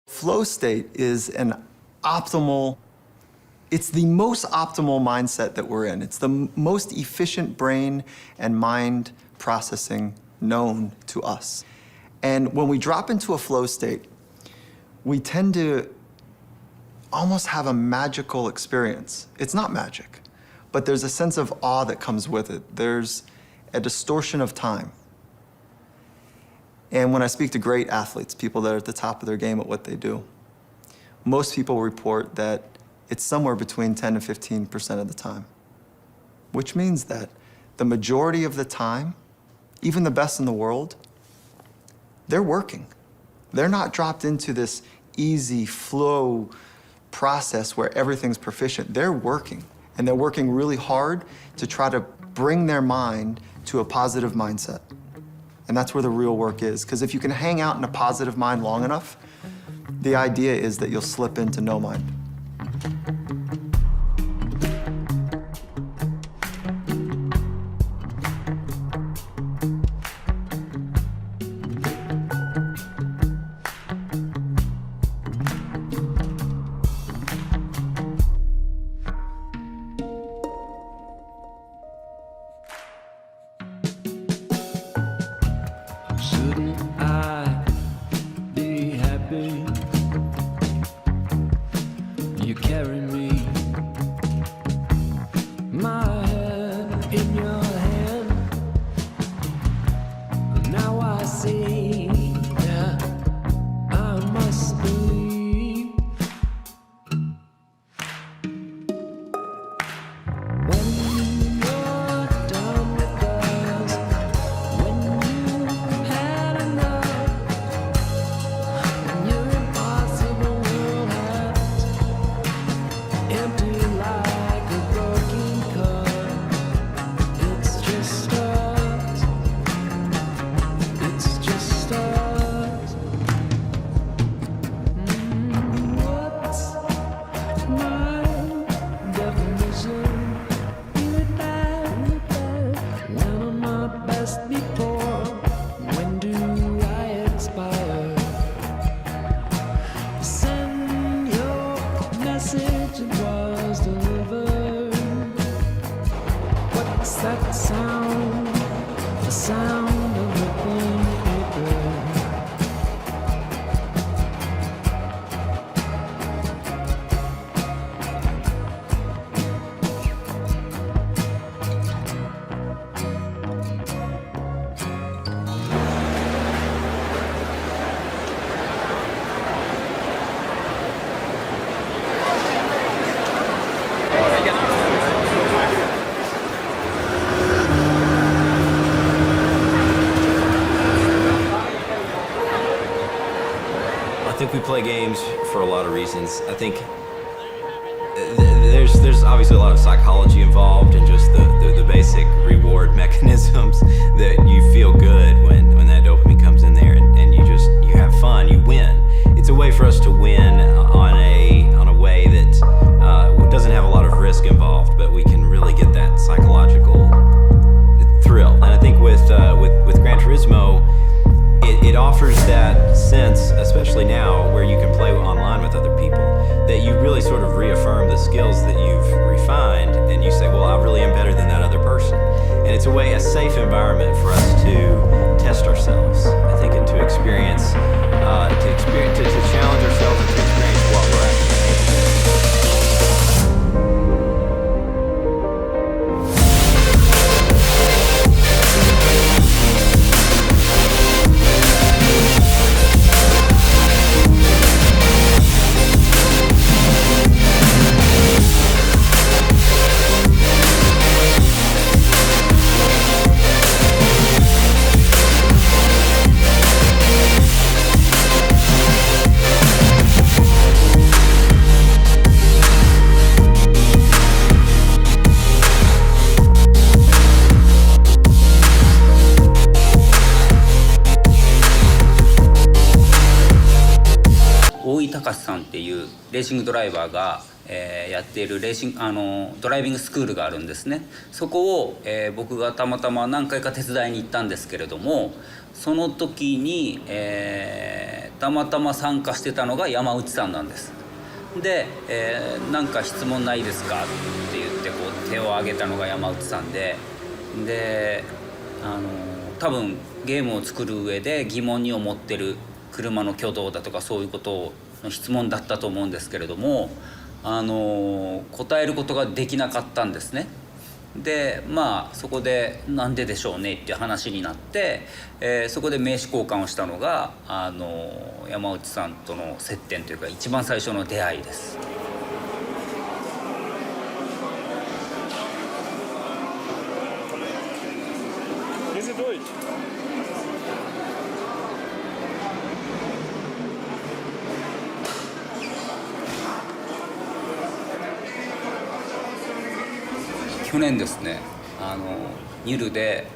Flow state is it's the most optimal mindset that we're in. It's the most efficient brain and mind processing known to us. And when we drop into a flow state, we tend to almost have a magical experience. It's not magic, but there's a sense of awe that comes with it. There's a distortion of time. And when I speak to great athletes, people that are at the top of their game at what they do, most people report that it's somewhere between 10 to 15% of the time, which means that the majority of the time, even the best in the world, they're working. They're not dropped into this easy flow process where everything's proficient. They're working, and they're working really hard to try to bring their mind to a positive mindset. And that's where the real work is, because if you can hang out in a positive mind long enough, the idea is that you'll slip into no mind. Shouldn't I be happy? You carry me, my head in your hand. Now I see that I must be. When you're done with us, when you had enough, when your impossible world has empty like a broken cup, it's just us, it's just us. What's my definition? When am I best before? When do I expire? Send your message, it was delivered. What's that sound? The sound of rippling paper. I think we play games for a lot of reasons. I think there's obviously a lot of psychology involved and just the basic reward mechanisms that you feel good when that dopamine comes in there and you have fun, you win. It's a way for us to win on a way that doesn't have a lot of risk involved, but we can really get that psychological thrill. And I think with Gran Turismo, it offers that sense, especially now where you can play online with other people, that you really sort of reaffirm the skills that you've refined and you say, well, I really am better than that other person. And it's a safe environment for us to test ourselves, I think, and to experience, to challenge ourselves and to experience what we're actually. 井隆さんっていうレーシングドライバーが、やっているドライビングスクールがあるんですね。そこを、僕がたまたま何回か手伝いに行ったんですけれども、その時に、たまたま参加してたのが山内さんなんです。で、なんか質問ないですかって言ってこう手を挙げたのが山内さんで、多分ゲームを作る上で疑問に思ってる車の挙動だとかそういうことの質問だったと思うんですけれども、答えることができなかったんですね。でまあそこでなんででしょうねっていう話になって、そこで名刺交換をしたのが山内さんとの接点というか一番最初の出会いです。去年ですね、ニュルで、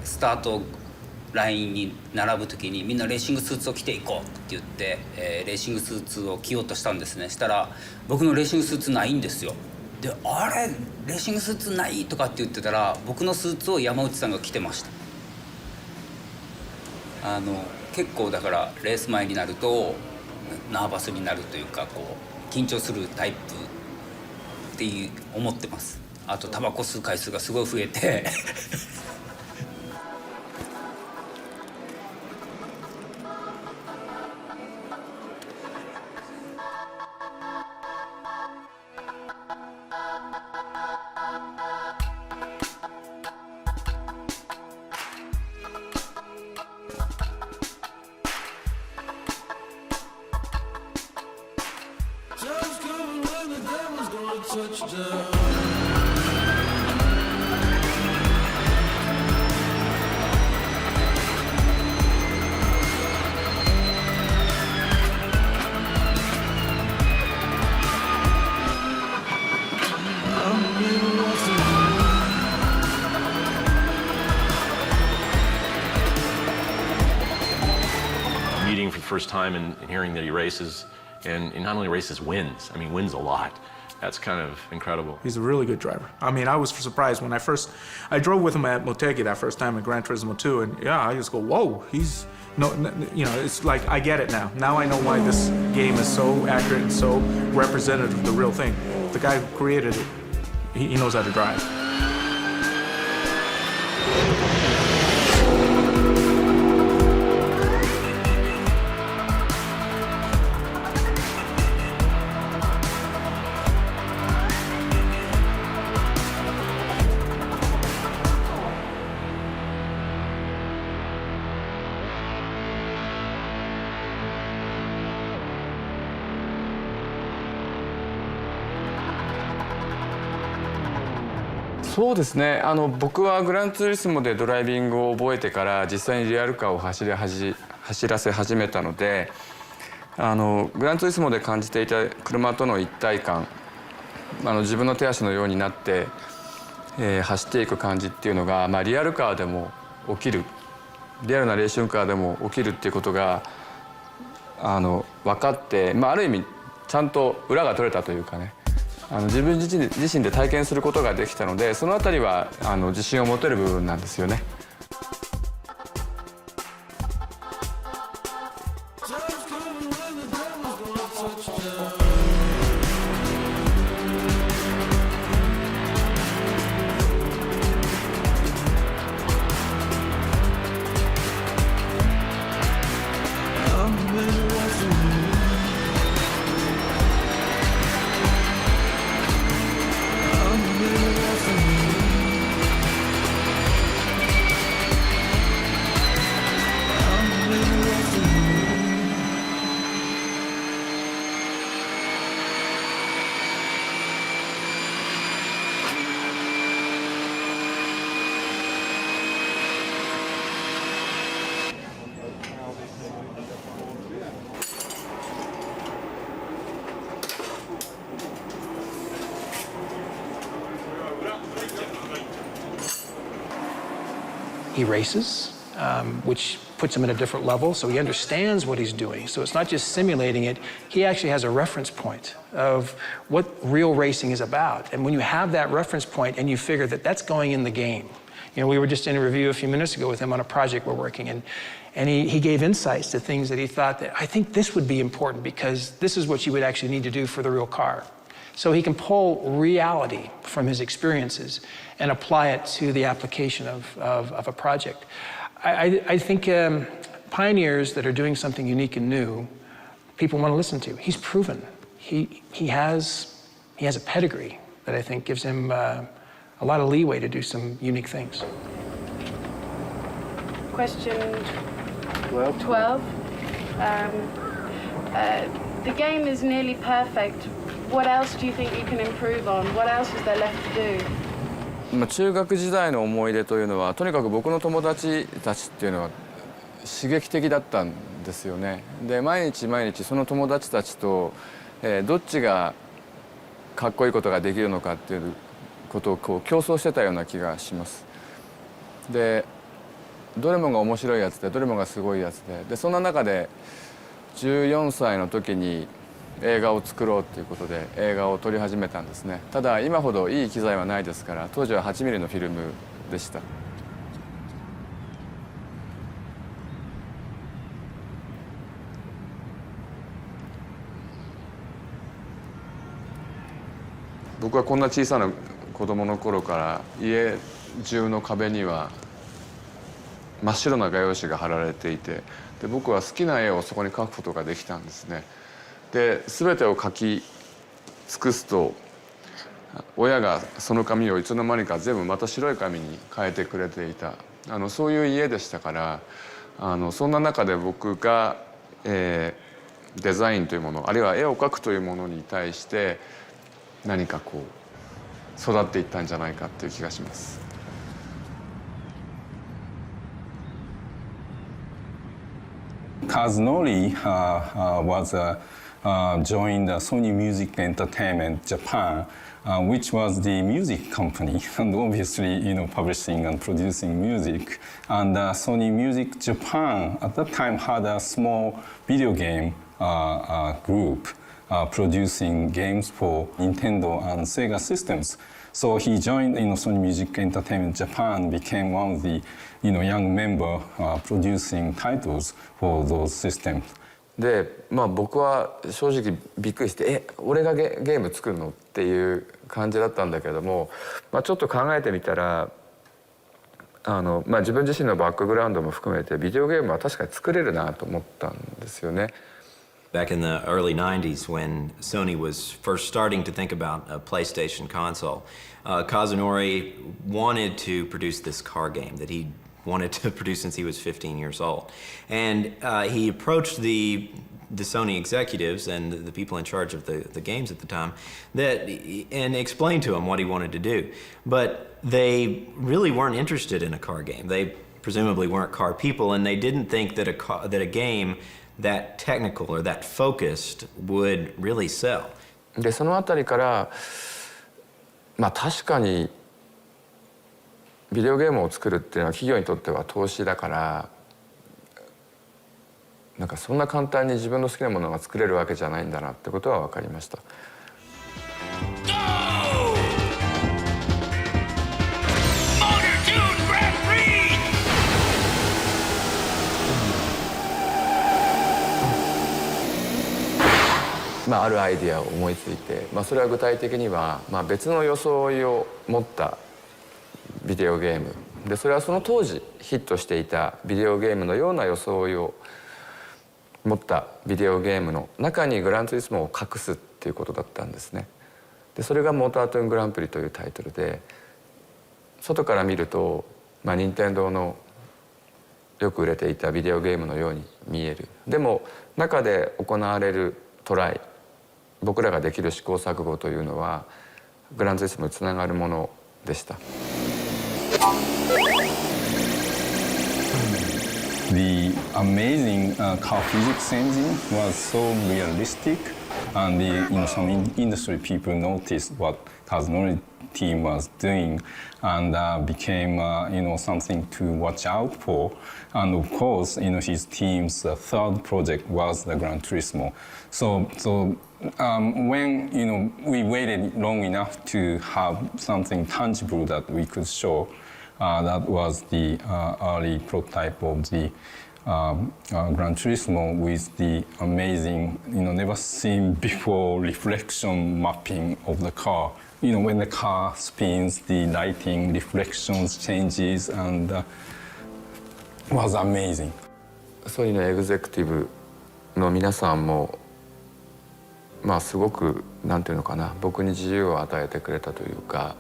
スタートラインに並ぶ時にみんなレーシングスーツを着ていこうって言って、レーシングスーツを着ようとしたんですね。したら僕のレーシングスーツないんですよ。であれレーシングスーツないとかって言ってたら僕のスーツを山内さんが着てました。結構だからレース前になるとナーバスになるというかこう緊張するタイプって思ってます。あとタバコ吸う回数がすごい増えてMeeting for the first time and hearing that he races, and not only races, wins. I mean, wins a lot. That's kind of incredible. He's a really good driver. I mean, I was surprised when I drove with him at Motegi that first time at Gran Turismo 2, and yeah, I just go, whoa, it's like, I get it now. Now I know why this game is so accurate and so representative of the real thing. The guy who created it, he knows how to drive.そうですね、僕はグランツーリスモでドライビングを覚えてから実際にリアルカーを走らせ始めたので、グランツーリスモで感じていた車との一体感、自分の手足のようになって、走っていく感じっていうのが、リアルカーでも起きる、リアルなレーシングカーでも起きるっていうことが分かって、ある意味ちゃんと裏が取れたというかね、自分自身で体験することができたので、そのあたりは自信を持てる部分なんですよね。He races, which puts him at a different level, so he understands what he's doing. So it's not just simulating it, he actually has a reference point of what real racing is about. And when you have that reference point and you figure that that's going in the game. You know, we were just in a review a few minutes ago with him on a project we're working in, and he gave insights to things that he thought that, I think this would be important because this is what you would actually need to do for the real car. So he can pull reality from his experiences and apply it to the application of a project. I think pioneers that are doing something unique and new, people want to listen to. He's proven. He has a pedigree that I think gives him a lot of leeway to do some unique things. Question 12. The game is nearly perfect. What else do you think you can improve on? What else is there left to do? 中学時代の思い出というのはとにかく僕の友達たちっていうのは刺激的だったんですよね。で毎日毎日その友達たちと、どっちがかっこいいことができるのかっていうことをこう競争してたような気がします。でどれもが面白いやつでどれもがすごいやつでそんな中で14歳の時に映画を作ろうということで映画を撮り始めたんですね。ただ今ほどいい機材はないですから当時は8ミリのフィルムでした。僕はこんな小さな子供の頃から家中の壁には真っ白な画用紙が貼られていてで僕は好きな絵をそこに描くことができたんですね。で全てを描き尽くすと親がその紙をいつの間にか全部また白い紙に変えてくれていたそういう家でしたからそんな中で僕が、デザインというものあるいは絵を描くというものに対して何かこう育っていったんじゃないかっていう気がします。KAZ was joined Sony Music Entertainment Japan, which was the music company, and obviously, publishing and producing music. And Sony Music Japan at that time had a small video game group producing games for Nintendo and Sega systems. So he joined Sony Music Entertainment Japan, became one of the young member producing titles for those systems. で僕は正直びっくりして俺がゲーム作るのっていう感じだったんだけども、ちょっと考えてみたら自分自身のバックグラウンドも含めてビデオゲームは確かに作れるなと思ったんですよね。Back in the early 90s, when Sony was first starting to think about a PlayStation console, Kazunori wanted to produce this car game that he wanted to produce since he was 15 years old. And he approached the Sony executives and the people in charge of the games at the time and explained to them what he wanted to do. But they really weren't interested in a car game. They presumably weren't car people, and they didn't think that a game that technical or that focused would really sell. でそのあたりから確かにビデオゲームを作るっていうのは企業にとっては投資だからそんな簡単に自分の好きなものが作れるわけじゃないんだなってことは分かりました。あるアイデアを思いついて、それは具体的には、別の装いを持ったビデオゲームでそれはその当時ヒットしていたビデオゲームのような装いを持ったビデオゲームの中にグランツーリスモを隠すっていうことだったんですね。でそれがモータートゥーングランプリというタイトルで外から見ると、任天堂のよく売れていたビデオゲームのように見える。でも中で行われるトライ僕らができる試行錯誤というのはグランツーリスモにつながるものでした。The amazing car physics engine was so realistic, and some industry people noticed what Kazunori team was doing, and became something to watch out for. And of course, his team's third project was the Gran Turismo. So when we waited long enough to have something tangible that we could show, that was the early prototype of the Gran Turismo with the amazing, never seen before reflection mapping of the car. When the car spins, the lighting, reflections changes, and was amazing. ソニーのエグゼクティブの皆さんもすごくなんていうのかな、僕に自由を与えてくれたというか、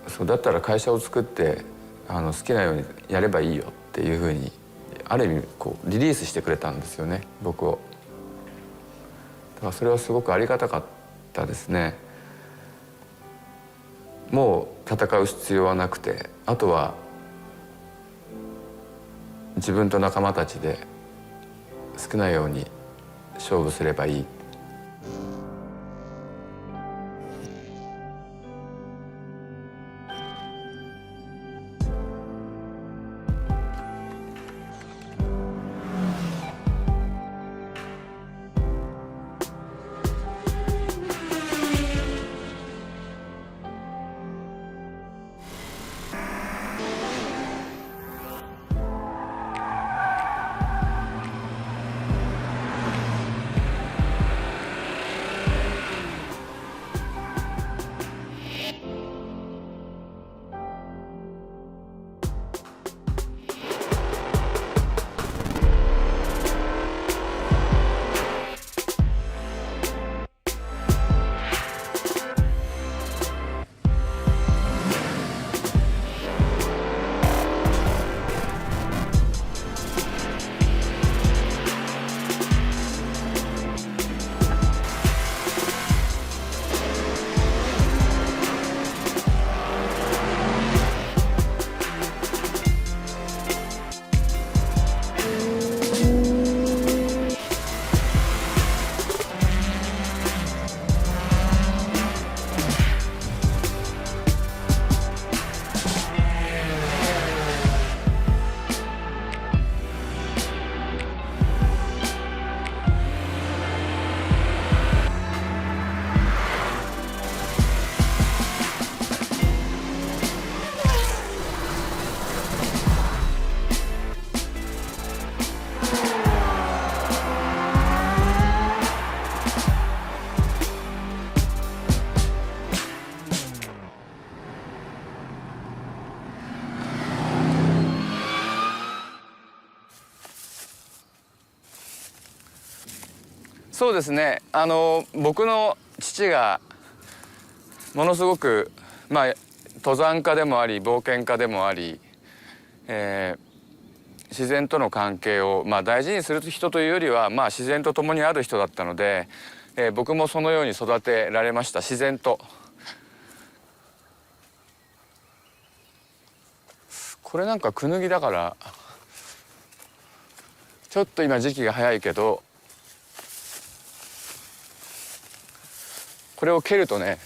そうだったら会社を作って好きなようにやればいいよっていうふうにある意味リリースしてくれたんですよね、僕を。だからそれはすごくありがたかったですね。もう戦う必要はなくて、あとは自分と仲間たちで好きなように勝負すればいい。そうですね、僕の父がものすごく、登山家でもあり冒険家でもあり、自然との関係を、大事にする人というよりは、自然と共にある人だったので、僕もそのように育てられました、自然と。これなんかクヌギだからちょっと今時期が早いけど、これを蹴るとね、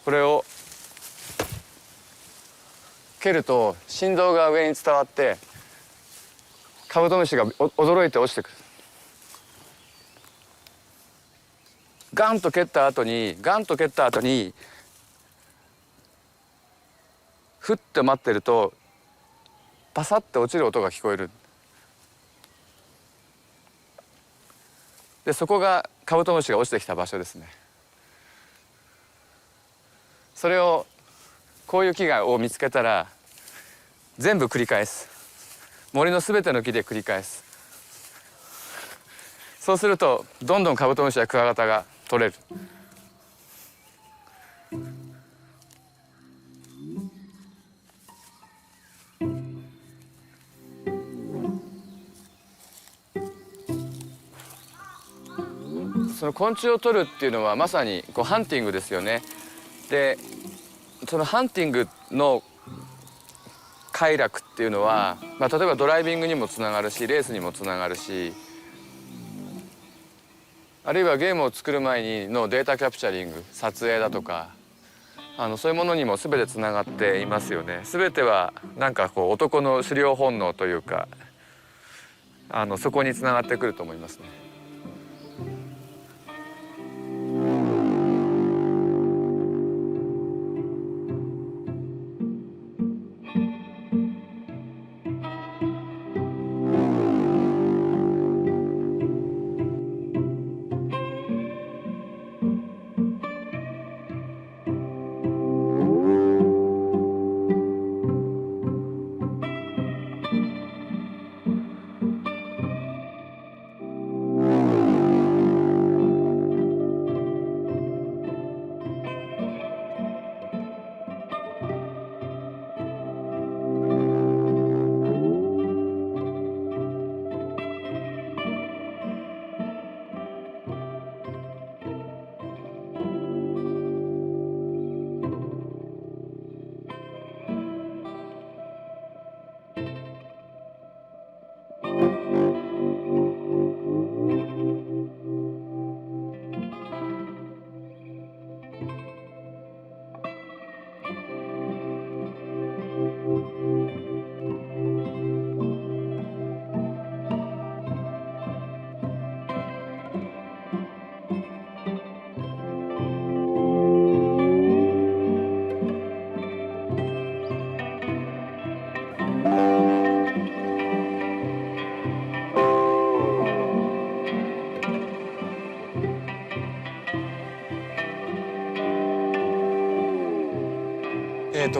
これを蹴ると振動が上に伝わってカブトムシが驚いて落ちてくる。ガンと蹴った後にふって待ってるとパサッて落ちる音が聞こえる。でそこがカブトムシが落ちてきた場所ですね。それをこういう木を見つけたら全部繰り返す。森のすべての木で繰り返す。そうするとどんどんカブトムシやクワガタが取れる。その昆虫を取るっていうのはまさにハンティングですよね。でそのハンティングの快楽っていうのは、例えばドライビングにもつながるしレースにもつながるし、あるいはゲームを作る前にのデータキャプチャリング、撮影だとかそういうものにも全てつながっていますよね。全てはなんかこう男の狩猟本能というかそこにつながってくると思いますね。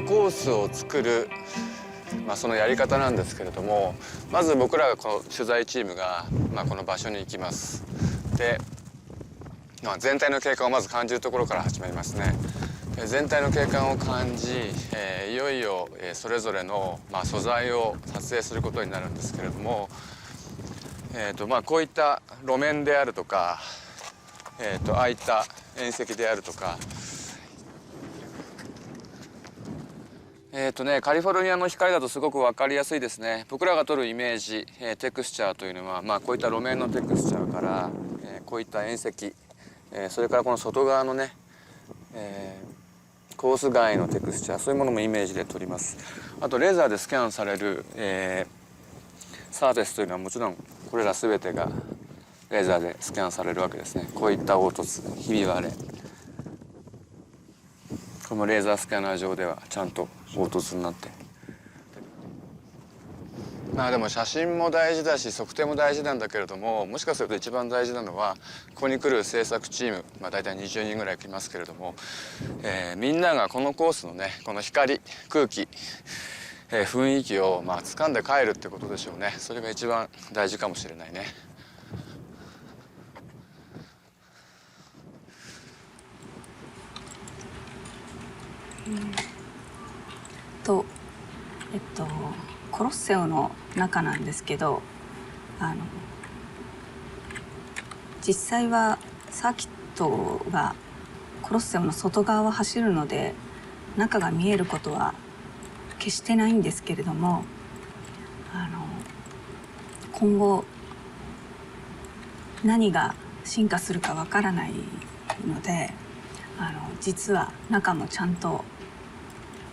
コースを作る、そのやり方なんですけれども、まず僕らがこの取材チームが、この場所に行きます。で、全体の景観をまず感じるところから始まりますね。全体の景観を感じ、いよいよそれぞれの、素材を撮影することになるんですけれども、こういった路面であるとか、ああいった縁石であるとか、カリフォルニアの光だとすごく分かりやすいですね。僕らが撮るイメージ、テクスチャーというのは、こういった路面のテクスチャーから、こういった縁石、それからこの外側のね、コース外のテクスチャー、そういうものもイメージで撮ります。あとレーザーでスキャンされる、サーフェスというのはもちろんこれら全てがレーザーでスキャンされるわけですね。こういった凹凸、ひび割れ、このレーザースキャナー上ではちゃんと凹凸になって、でも写真も大事だし測定も大事なんだけれども、もしかすると一番大事なのはここに来る制作チーム、大体20人ぐらい来ますけれども、みんながこのコースのね、この光、空気、雰囲気を掴んで帰るってことでしょうね。それが一番大事かもしれないね。コロッセオの中なんですけど、実際はサーキットがコロッセオの外側を走るので中が見えることは決してないんですけれども、今後何が進化するかわからないので、実は中もちゃんと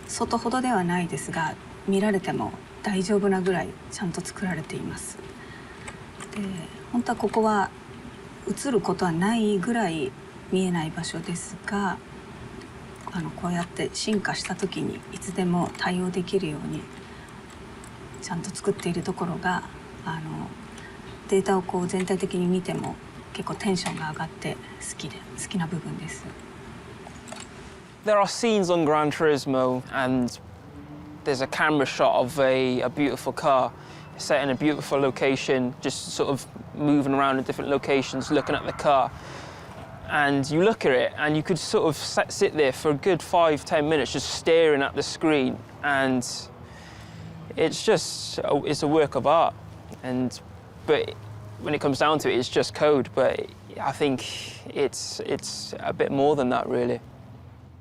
外ほどではないですが見られても大丈夫なぐらいちゃんと作られています。で、本当はここは映ることはないぐらい見えない場所ですが、こうやって進化した時にいつでも対応できるようにちゃんと作っているところが、データをこう全体的に見ても結構テンションが上がって好きな部分です。There are scenes on Gran Turismo, and there's a camera shot of a beautiful car set in a beautiful location, just sort of moving around in different locations, looking at the car. And you look at it, and you could sort of sit there for a good 5-10 minutes just staring at the screen, and it's a work of art. But when it comes down to it, it's just code. But I think it's a bit more than that, really.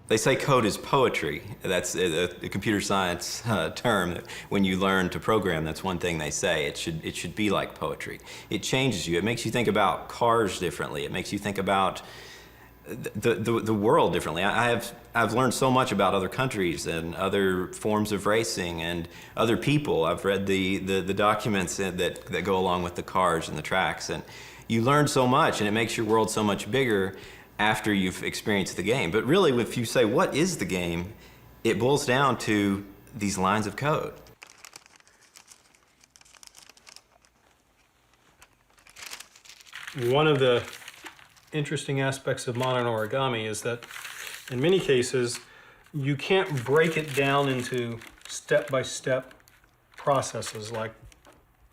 They say code is poetry. That's a computer science term. When you learn to program, that's one thing they say. It should be like poetry. It changes you. It makes you think about cars differently. It makes you think about the world differently. I've learned so much about other countries and other forms of racing and other people. I've read the documents that go along with the cars and the tracks, and you learn so much, and it makes your world so much bigger after you've experienced the game. But really, if you say, what is the game, it boils down to these lines of code. One of the interesting aspects of modern origami is that in many cases, you can't break it down into step-by-step processes like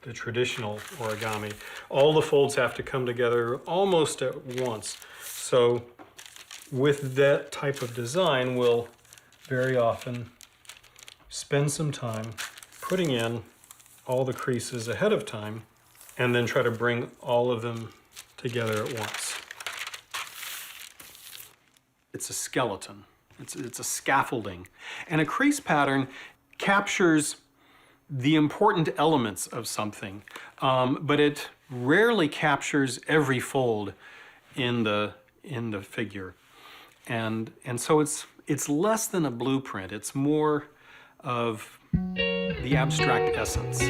the traditional origami. All the folds have to come together almost at once. So with that type of design, we'll very often spend some time putting in all the creases ahead of time and then try to bring all of them together at once. It's a skeleton. It's a scaffolding. And a crease pattern captures the important elements of something, but it rarely captures every fold in the figure. And so it's less than a blueprint. It's more of the abstract essence.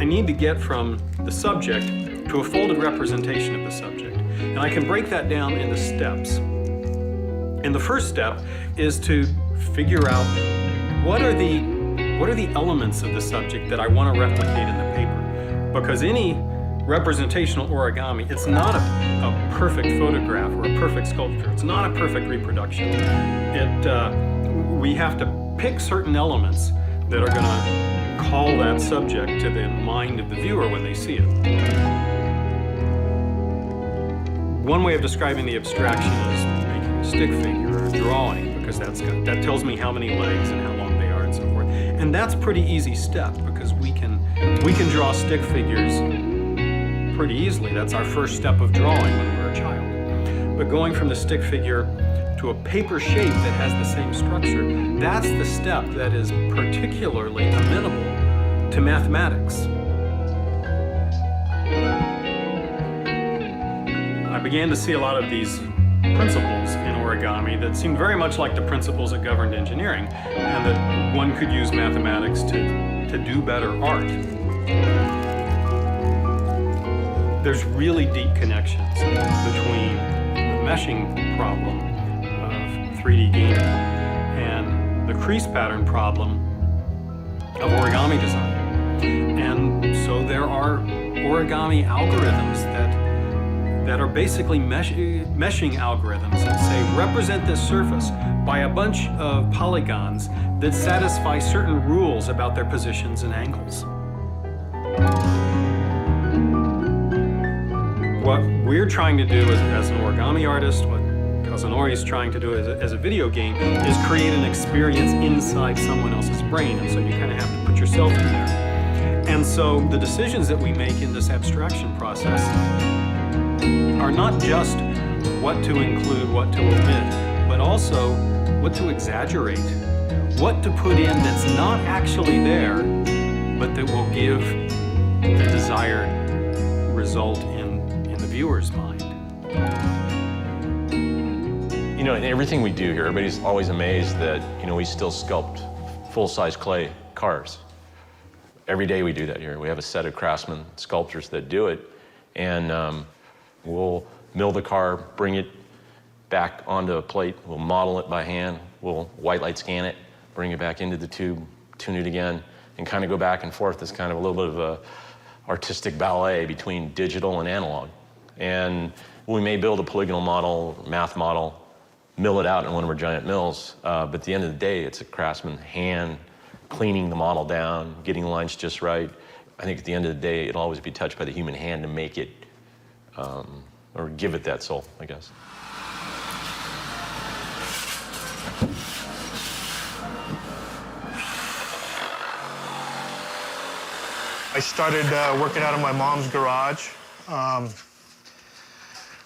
I need to get from the subject to a folded representation of the subject. And I can break that down into steps. And the first step is to figure out what are the elements of the subject that I want to replicate in the paper. Because any representational origami, it's not a perfect photograph or a perfect sculpture. It's not a perfect reproduction. We have to pick certain elements that are going to call that subject to the mind of the viewer when they see it. One way of describing the abstraction is making a stick figure or a drawing, because that tells me how many legs and how long they are and so forth. And that's a pretty easy step because we can draw stick figures pretty easily. That's our first step of drawing when we're a child. But going from the stick figure to a paper shape that has the same structure, that's the step that is particularly amenable to mathematics. I began to see a lot of these principles in origami that seemed very much like the principles that governed engineering, and that one could use mathematics to do better art. There's really deep connections between the meshing problem of 3D gaming and the crease pattern problem of origami design. And so there are origami algorithms that are basically meshing algorithms that say represent this surface by a bunch of polygons that satisfy certain rules about their positions and angles. What we're trying to do as an origami artist, what Kazunori is trying to do as a video game, is create an experience inside someone else's brain, and so you kind of have to put yourself in there. And so the decisions that we make in this abstraction process are not just what to include, what to omit, but also what to exaggerate, what to put in that's not actually there, but that will give the desired result in the viewer's mind. You know, in everything we do here, everybody's always amazed that, you know, we still sculpt full-size clay cars. Every day we do that here. We have a set of craftsmen, sculptors that do it, and we'll mill the car, bring it back onto a plate, we'll model it by hand, we'll white light scan it, bring it back into the tube, tune it again, and kind of go back and forth. It's kind of a little bit of a artistic ballet between digital and analog. And we may build a polygonal model, math model, mill it out in one of our giant mills, but at the end of the day, it's a craftsman hand cleaning the model down, getting the lines just right. I think at the end of the day, it'll always be touched by the human hand to make it, or give it that soul, I guess. I started working out of my mom's garage.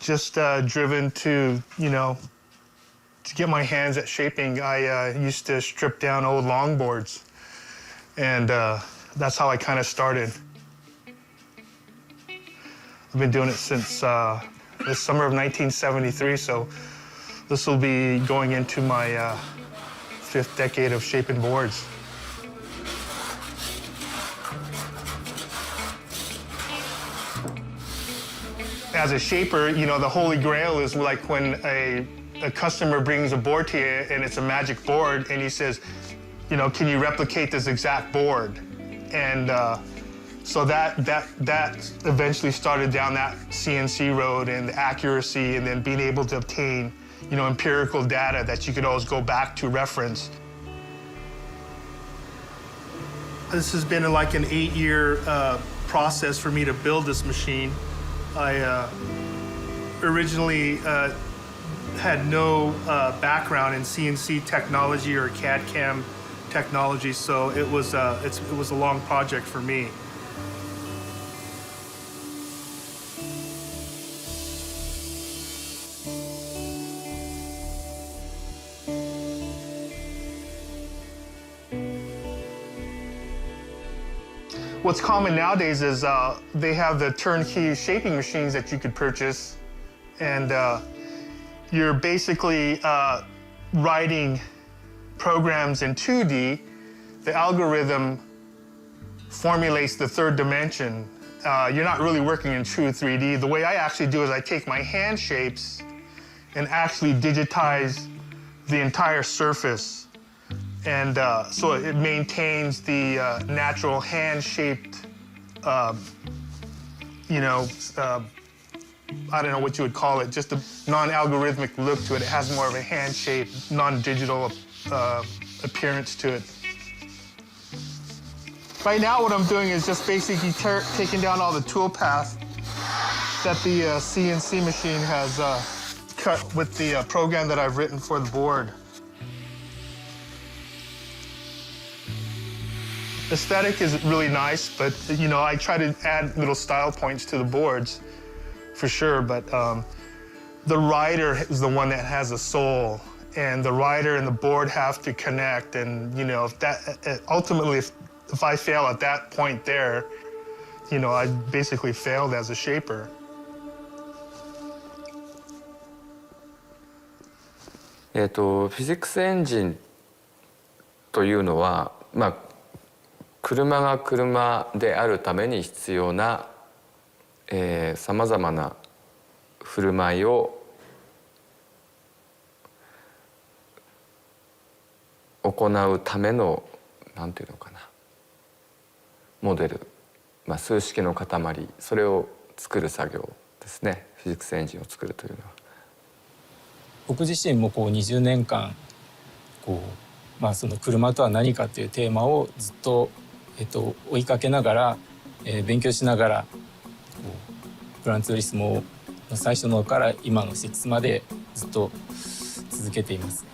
just driven to, to get my hands at shaping. I used to strip down old longboards, and that's how I kind of started. I've been doing it since the summer of 1973, so this will be going into my 5th decade of shaping boards. As a shaper, the holy grail is like when a customer brings a board to you and it's a magic board and he says, can you replicate this exact board? And so that eventually started down that CNC road and the accuracy, and then being able to obtain, empirical data that you could always go back to reference. This has been like an 8-year process for me to build this machine. I originally had no background in CNC technology or CAD/CAM technology, so it was a long project for me. What's common nowadays is they have the turnkey shaping machines that you could purchase, and you're basically writing programs in 2D. The algorithm formulates the 3rd dimension. You're not really working in true 3D. The way I actually do is I take my hand shapes and actually digitize the entire surface. And so it maintains the natural hand-shaped, I don't know what you would call it, just a non-algorithmic look to it. It has more of a hand-shaped, non-digital appearance to it. Right now what I'm doing is just basically taking down all the toolpath that the CNC machine has cut with the program that I've written for the board. Aesthetic is really nice, but I try to add little style points to the boards, for sure. But the rider is the one that has a soul, and the rider and the board have to connect. And if that ultimately, if I fail at that point there, I basically failed as a shaper. フィジックスエンジンというのは、車が車であるために必要なさまざまな振る舞いを行うためのなんていうのかなモデル、数式の塊、それを作る作業ですね。フィジックスエンジンを作るというのは。僕自身も20年間その車とは何かというテーマをずっと追いかけながら、勉強しながらグランツーリスモの最初のから今の6までずっと続けています。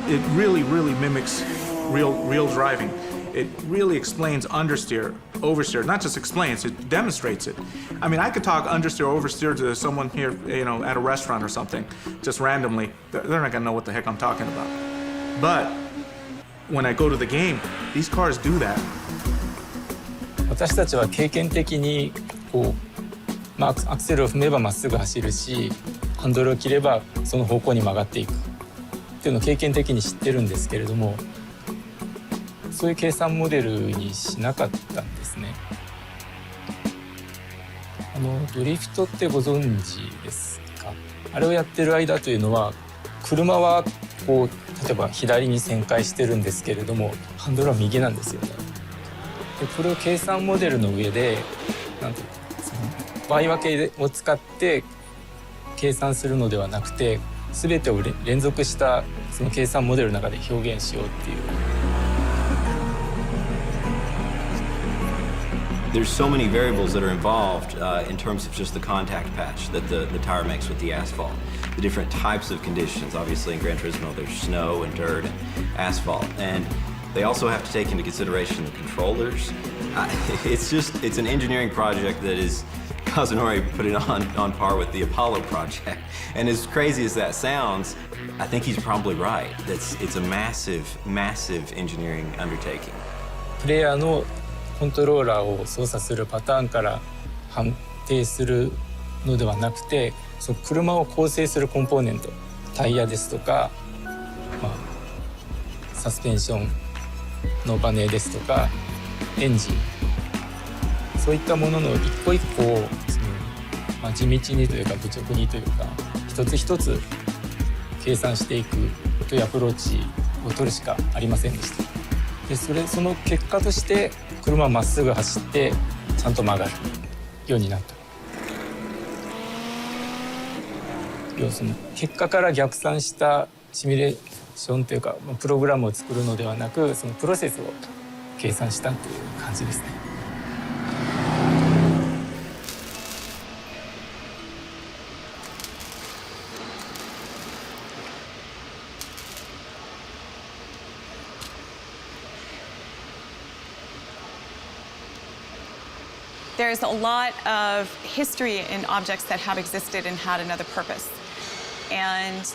It really mimics real driving. It really explains understeer, oversteer. Not just explains, it demonstrates it. I mean, I could talk understeer, oversteer to someone here, at a restaurant or something, just randomly. They're not gonna know what the heck I'm talking about. But when I go to the game, these cars do that. 私たちは経験的にアクセルを踏めばまっすぐ走るし、ハンドルを切ればその方向に曲がっていくっていうのを経験的に知ってるんですけれども、そういう計算モデルにしなかったんですね。ドリフトってご存知ですか？あれをやってる間というのは、車は例えば左に旋回してるんですけれども、ハンドルは右なんですよね。でこれを計算モデルの上で倍分けを使って計算するのではなくて、全てを連続したその計算モデルの中で表現しようっていう。There's so many variables that are involved in terms of just the contact patch that the tire makes with the asphalt. The different types of conditions. Obviously in Gran Turismo there's snow and dirt and asphalt. And they also have to take into consideration the controllers. It's an engineering project that is Kazunori put it on par with the Apollo project. And as crazy as that sounds, I think he's probably right. It's a massive, massive engineering undertaking. プレイヤーのコントローラーを操作するパターンから判定するのではなくて、その車を構成するコンポーネント、タイヤですとか、サスペンションのバネですとか、エンジン、そういったものの一個一個を地道にというか愚直にというか一つ一つ計算していくというアプローチを取るしかありませんでした。でその結果として車はまっすぐ走ってちゃんと曲がるようになった。要するに結果から逆算したシミュレーションというかプログラムを作るのではなく、そのプロセスを計算したという感じですね。There's a lot of history in objects that have existed and had another purpose. And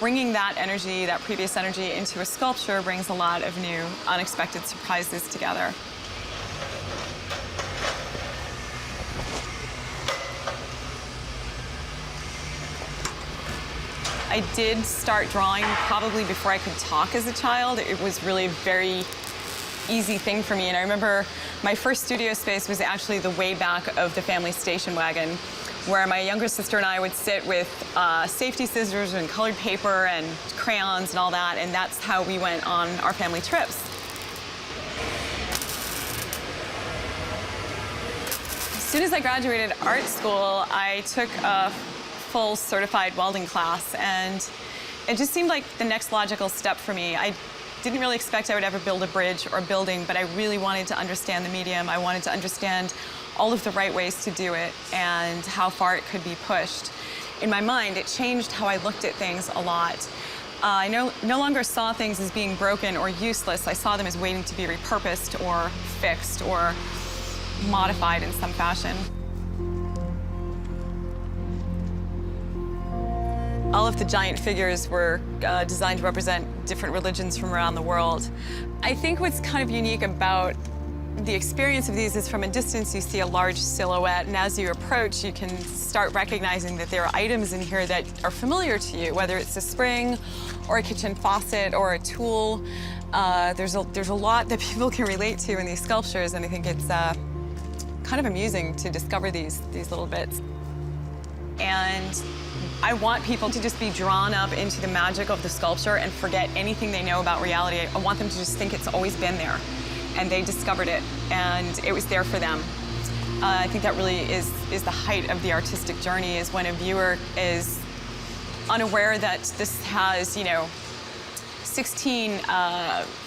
bringing that energy, that previous energy, into a sculpture brings a lot of new, unexpected surprises together. I did start drawing probably before I could talk as a child. It was really a very easy thing for me. And I remember my first studio space was actually the way back of the family station wagon, where my younger sister and I would sit with safety scissors and colored paper and crayons and all that, and that's how we went on our family trips. As soon as I graduated art school, I took a full certified welding class, and it just seemed like the next logical step for me. I didn't really expect I would ever build a bridge or a building, but I really wanted to understand the medium. I wanted to understand all of the right ways to do it and how far it could be pushed. In my mind, it changed how I looked at things a lot. I no longer saw things as being broken or useless. I saw them as waiting to be repurposed or fixed or modified in some fashion. All of the giant figures were designed to represent different religions from around the world. I think what's kind of unique about the experience of these is from a distance you see a large silhouette, and as you approach you can start recognizing that there are items in here that are familiar to you, whether it's a spring or a kitchen faucet or a tool. There's a lot that people can relate to in these sculptures, and I think it's kind of amusing to discover these little bits. And I want people to just be drawn up into the magic of the sculpture and forget anything they know about reality. I want them to just think it's always been there, and they discovered it, and it was there for them. I think that really is the height of the artistic journey, is when a viewer is unaware that this has, 16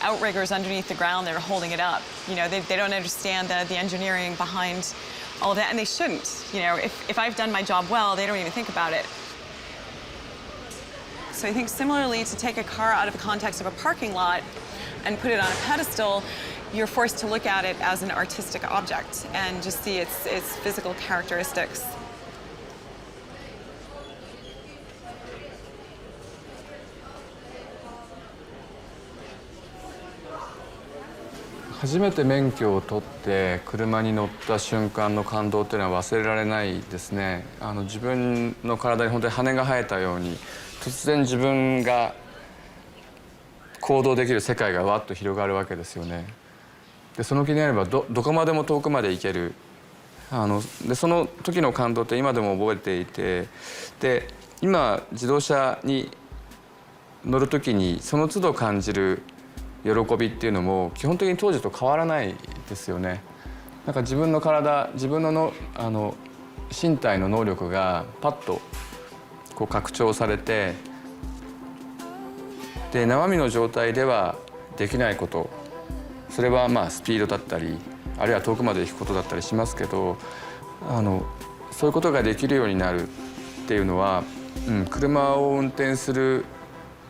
outriggers underneath the ground that are holding it up. They don't understand the engineering behind all of that, and they shouldn't. If I've done my job well, they don't even think about it. So I think similarly, to take a car out of the context of a parking lot and put it on a pedestal, you're forced to look at it as an artistic object and just see its physical characteristics. 初めて免許を取って車に乗った瞬間の感動っていうのは忘れられないですね。自分の体に本当に羽が生えたように、突然自分が行動できる世界がわっと広がるわけですよね。でその気になればどこまでも遠くまで行ける。でその時の感動って今でも覚えていて、で今自動車に乗る時にその都度感じる喜びっていうのも基本的に当時と変わらないですよね。なんか自分の体、自分の身体の能力がパッとこう拡張されて、で生身の状態ではできないこと、それはスピードだったり、あるいは遠くまで行くことだったりしますけど、そういうことができるようになるっていうのは、車を運転する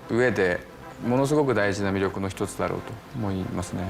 上でものすごく大事な魅力の一つだろうと思いますね。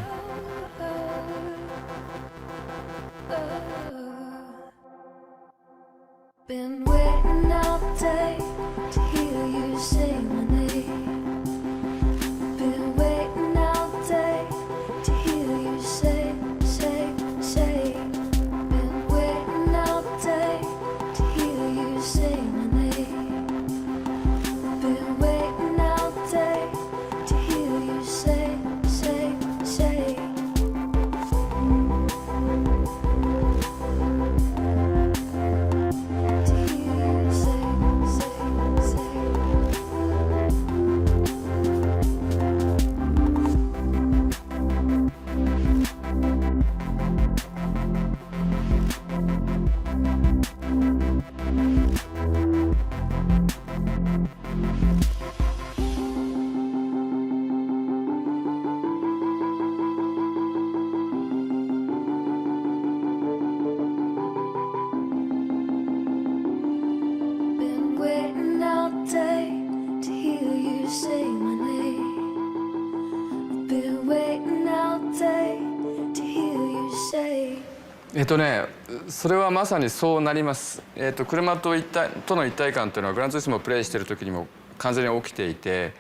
それはまさにそうなります。車との一体感というのはグランツーリスモをプレイしている時にも完全に起きていて、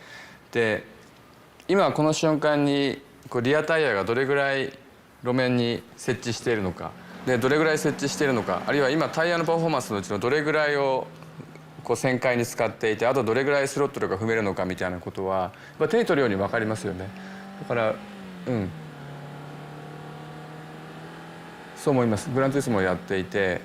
で今この瞬間にリアタイヤがどれぐらい路面に設置しているのか、でどれぐらい設置しているのか、あるいは今タイヤのパフォーマンスのうちのどれぐらいを旋回に使っていて、あとどれぐらいスロットルが踏めるのかみたいなことは手に取るように分かりますよね。だからそう思います。グランツーリスモをやっていて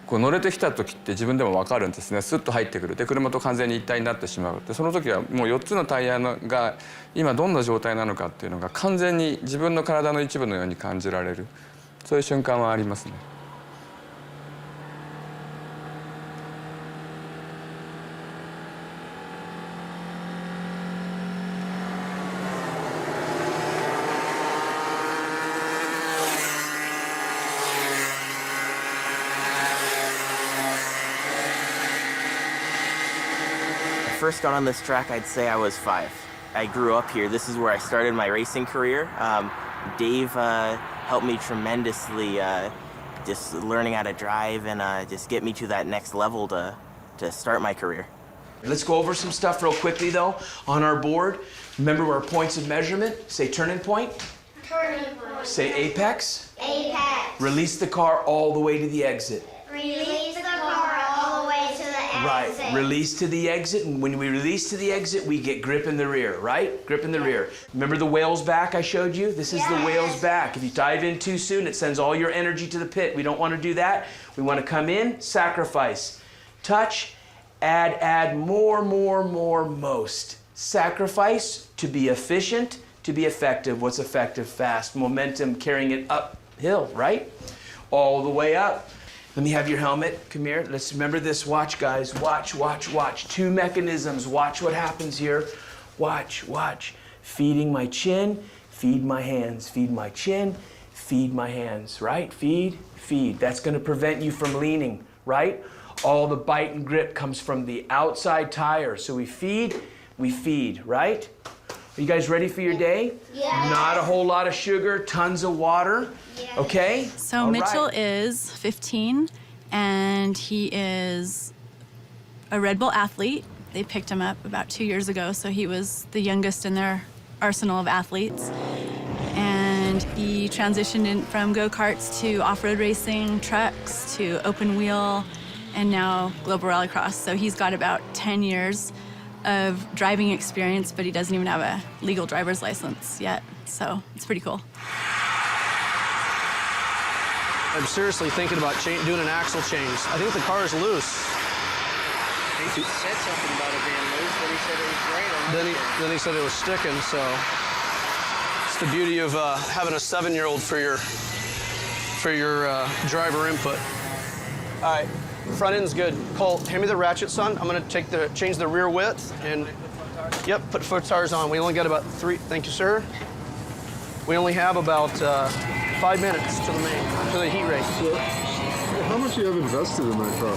乗れてきた時って自分でも分かるんですね。スッと入ってくる。で車と完全に一体になってしまう。でその時はもう4つのタイヤが今どんな状態なのかっていうのが完全に自分の体の一部のように感じられる、そういう瞬間はありますね。First got on this track, I'd say I was 5. I grew up here. This is where I started my racing career. Dave helped me tremendously, just learning how to drive and just get me to that next level to start my career. Let's go over some stuff real quickly though. On our board, remember our points of measurement. Say turning point. Turning point. Say apex. Apex. Release the car all the way to the exit. Release the car all the way to the exit. Right, release to the exit, and when we release to the exit, we get grip in the rear, right? Grip in the rear. Remember the whale's back I showed you? This is the whale's back. If you dive in too soon, it sends all your energy to the pit. We don't want to do that. We want to come in, sacrifice, touch, add, more, most. Sacrifice to be efficient, to be effective. What's effective? Fast. Momentum, carrying it uphill, right? All the way up. Let me have your helmet. Come here. Let's remember this. Watch, guys. Watch. 2 mechanisms. Watch what happens here. Watch. Feeding my chin, feed my hands. Feed my chin, feed my hands, right? Feed. That's going to prevent you from leaning, right? All the bite and grip comes from the outside tire. So we feed, right? Are you guys ready for your day? Yeah. Not a whole lot of sugar, tons of water. Yeah. Okay? So all Mitchell right. is 15 and he is a Red Bull athlete. They picked him up about 2 years ago, so he was the youngest in their arsenal of athletes. And he transitioned in from go-karts to off-road racing, trucks, to open wheel, and now global rallycross. So he's got about 10 years of driving experience, but he doesn't even have a legal driver's license yet. So it's pretty cool. I'm seriously thinking about doing an axle change. I think the car is loose. He said something about it being loose, but he said it was great. Then he said it was sticking, so it's the beauty of having a 7-year-old for your driver input. All right, front end's good. Cole, hand me the ratchet, son. I'm gonna change the rear width and put foot tires on. We only got about 3. Thank you, sir. We only have about 5 minutes to the heat race. So, how much do you have invested in that car?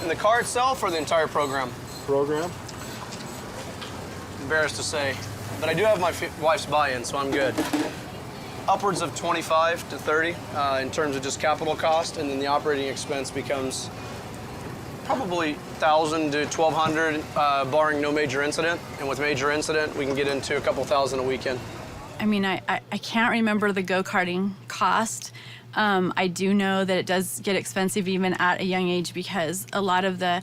In the car itself or the entire program? Program? Embarrassed to say, but I do have my wife's buy-in, so I'm good. Upwards of 25 to 30 in terms of just capital cost, and then the operating expense becomes probably 1,000 to 1,200, barring no major incident. And with major incident, we can get into a couple thousand a weekend. I mean, I can't remember the go-karting cost. I do know that it does get expensive even at a young age because a lot of the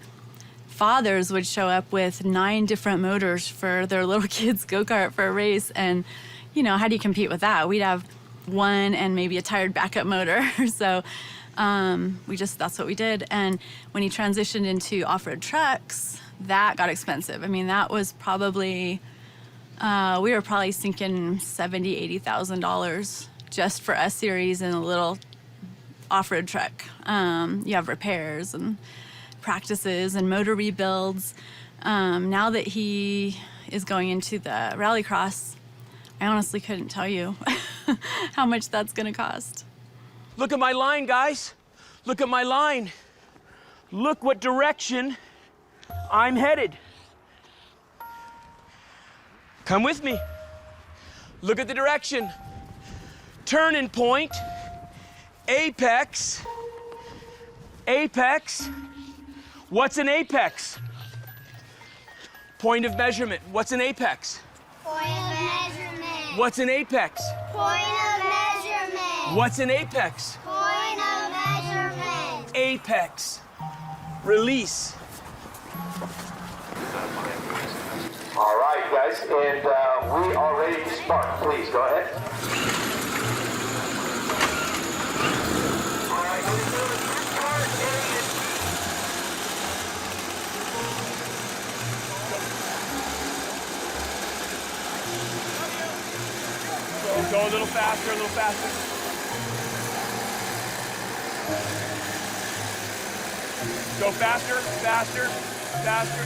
fathers would show up with 9 different motors for their little kids' go-kart for a race. And, you know, how do you compete with that? We'd have 1 and maybe a tired backup motor. So that's what we did. And when he transitioned into off-road trucks, that got expensive. I mean, that was probably, we were probably sinking $70,000, $80,000 just for S-Series and a little off-road truck. You have repairs and practices and motor rebuilds. Now that he is going into the rallycross, I honestly couldn't tell you how much that's gonna cost. Look at my line, guys. Look at my line. Look what direction I'm headed. Come with me. Look at the direction. Turning point, Apex. Apex. What's an apex? Point of measurement. What's an apex? Point of measurement. What's an apex? Point of measurement. What's an apex? Point of measurement. Apex. Release. All right, guys, and we are ready to start. Please, go ahead. All right, we're doing a start. Go a little faster, a little faster. Go faster, faster, faster.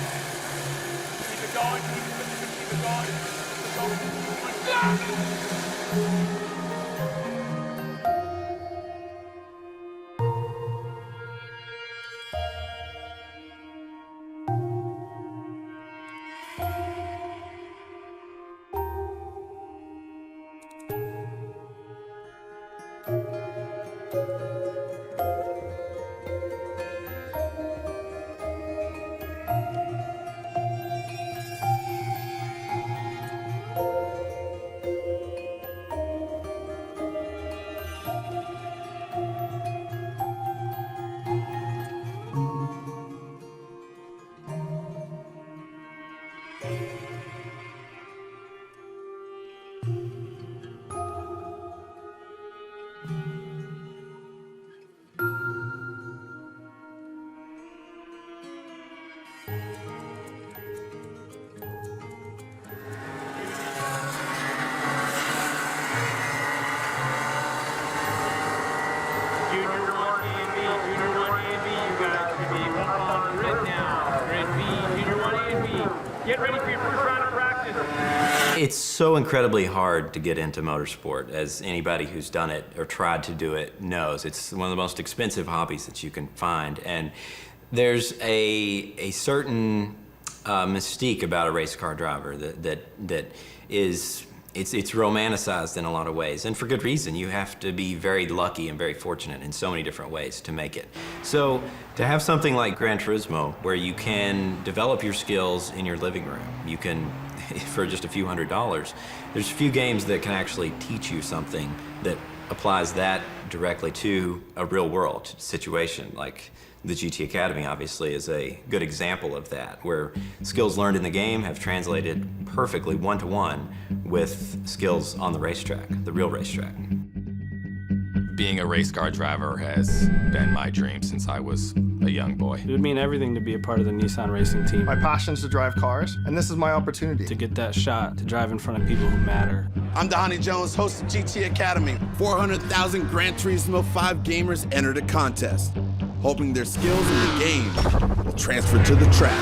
Keep it going, keep it going, keep it going. Get ready for your first round of practice. It's so incredibly hard to get into motorsport, as anybody who's done it or tried to do it knows. It's one of the most expensive hobbies that you can find, and there's a certain mystique about a race car driver that is it's romanticized in a lot of ways, and for good reason. You have to be very lucky and very fortunate in so many different ways to make it. So to have something like Gran Turismo, where you can develop your skills in your living room, you can, for just a few $100s, there's a few games that can actually teach you something that applies that directly to a real world situation. Like the GT Academy, obviously, is a good example of that, where skills learned in the game have translated perfectly one-to-one with skills on the racetrack, the real racetrack. Being a race car driver has been my dream since I was a young boy. It would mean everything to be a part of the Nissan racing team. My passion is to drive cars, and this is my opportunity. To get that shot, to drive in front of people who matter. I'm Donnie Jones, host of GT Academy. 400,000 Gran Turismo 5 gamers entered a contest, hoping their skills in the game will transfer to the track.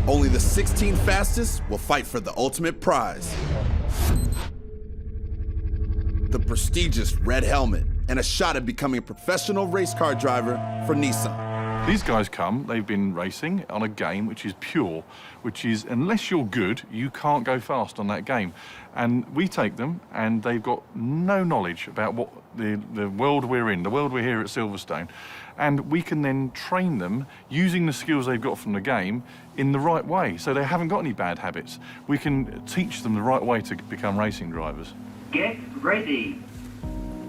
Only the 16 fastest will fight for the ultimate prize: the prestigious red helmet and a shot at becoming a professional race car driver for Nissan. These guys come, they've been racing on a game which is pure, which is, unless you're good, you can't go fast on that game. And we take them, and they've got no knowledge about what the world we're in, the world we're here at Silverstone. And we can then train them using the skills they've got from the game in the right way, so they haven't got any bad habits. We can teach them the right way to become racing drivers. Get ready.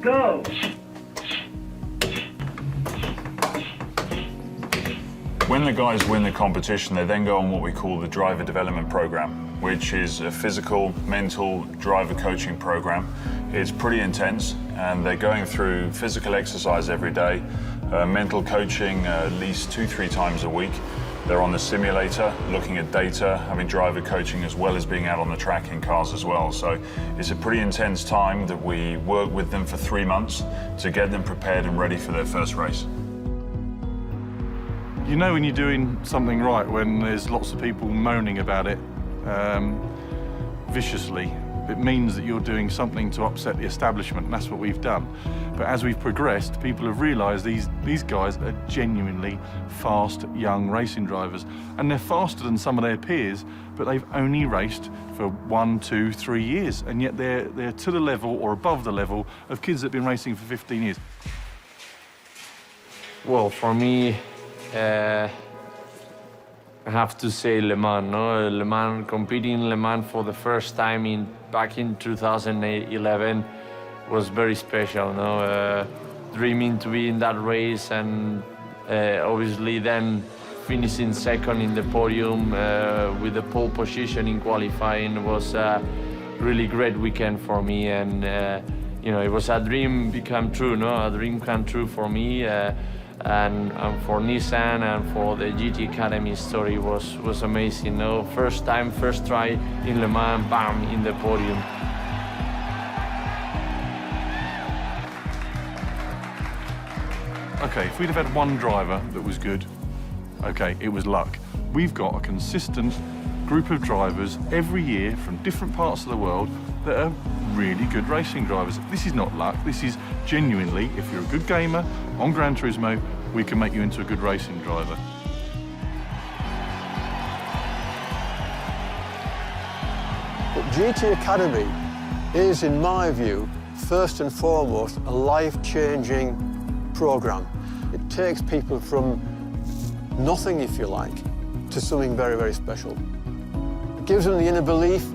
Go. When the guys win the competition, they then go on what we call the driver development program, which is a physical, mental driver coaching program. It's pretty intense, and they're going through physical exercise every day, mental coaching at least 2-3 times a week. They're on the simulator, looking at data, having driver coaching, as well as being out on the track in cars as well. So it's a pretty intense time that we work with them for 3 months to get them prepared and ready for their first race. You know when you're doing something right when there's lots of people moaning about it viciously, it means that you're doing something to upset the establishment, and that's what we've done. But as we've progressed, people have realised these guys are genuinely fast, young racing drivers, and they're faster than some of their peers, but they've only raced for 1, 2, 3 years, and yet they're to the level or above the level of kids that have been racing for 15 years. Well, for me, I have to say Le Mans, no? Le Mans, competing in Le Mans for the first time back in 2011 was very special, no? Dreaming to be in that race and obviously then finishing second in the podium with the pole position in qualifying was a really great weekend for me, and you know, it was a dream become true, no? A dream come true for me. And for Nissan and for the GT Academy story was amazing. No, first time, first try in Le Mans, bam, in the podium. Okay, if we'd have had one driver that was good, okay, it was luck. We've got a consistent group of drivers every year from different parts of the world that are really good racing drivers. This is not luck, this is genuinely, if you're a good gamer on Gran Turismo, we can make you into a good racing driver. But GT Academy is, in my view, first and foremost, a life-changing program. It takes people from nothing, if you like, to something very, very special. It gives them the inner belief,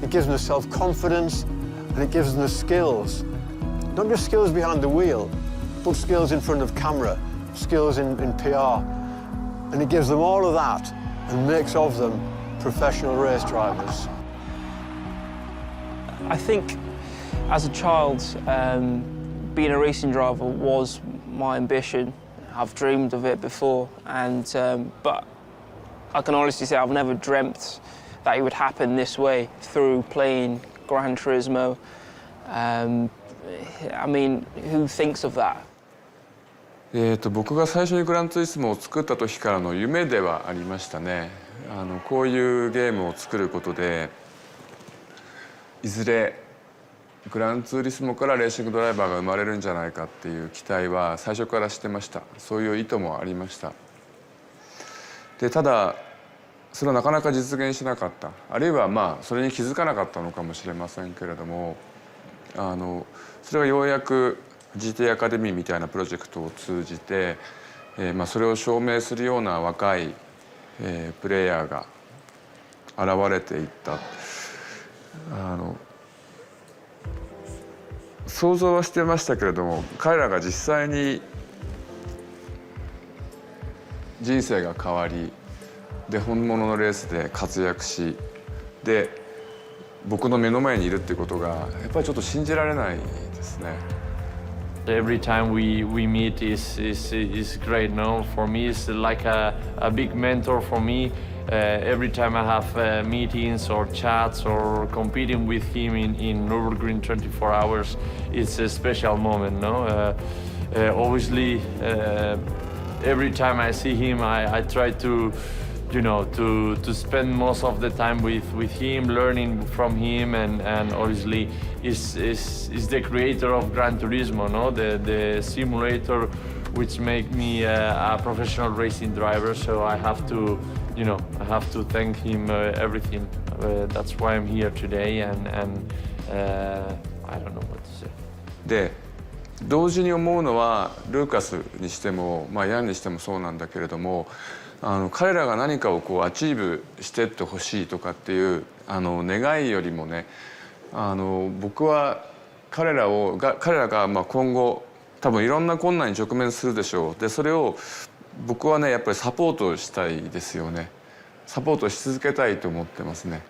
it gives them the self-confidence, and it gives them the skills. Not just skills behind the wheel, but skills in front of camera, skills in PR. And it gives them all of that and makes of them professional race drivers. I think as a child, being a racing driver was my ambition. I've dreamed of it before, and but I can honestly say I've never dreamt that it would happen this way through playing Gran Turismo. I mean, who thinks of that? 僕が最初にグランツーリスモを作った時からの夢ではありましたね。こういうゲームを作ることでいずれグランツーリスモからレーシングドライバーが生まれるんじゃないかっていう期待は最初からしてました。そういう意図もありました。でただそれはなかなか実現しなかった、あるいはまあそれに気づかなかったのかもしれませんけれども、それがようやく GT アカデミーみたいなプロジェクトを通じて、それを証明するような若い、プレイヤーが現れていった。想像はしてましたけれども、彼らが実際に人生が変わり、で本物のレースで活躍し、で僕の目の前にいるっていうことがやっぱりちょっと信じられないですね。 Every time we meet is great, no? For me, it's like a big mentor for me. Every time I have meetings or chats or competing with him in Nürburgring 24 hours, it's a special moment, no? Obviously, every time I see him, I try to, you know, to spend most of the time with him, learning from him, and obviously is the creator of Gran Turismo, no? The simulator which make me a professional racing driver. So I have to, you know, I have to thank him everything. That's why I'm here today, and I don't know what to say. で同時に思うのはルーカスにしても、ヤンにしてもそうなんだけれども、彼らが何かをこうアチーブしてってほしいとかっていう願いよりもね、僕は彼らが今後多分いろんな困難に直面するでしょう。でそれを僕はねやっぱりサポートしたいですよね。サポートし続けたいと思ってますね。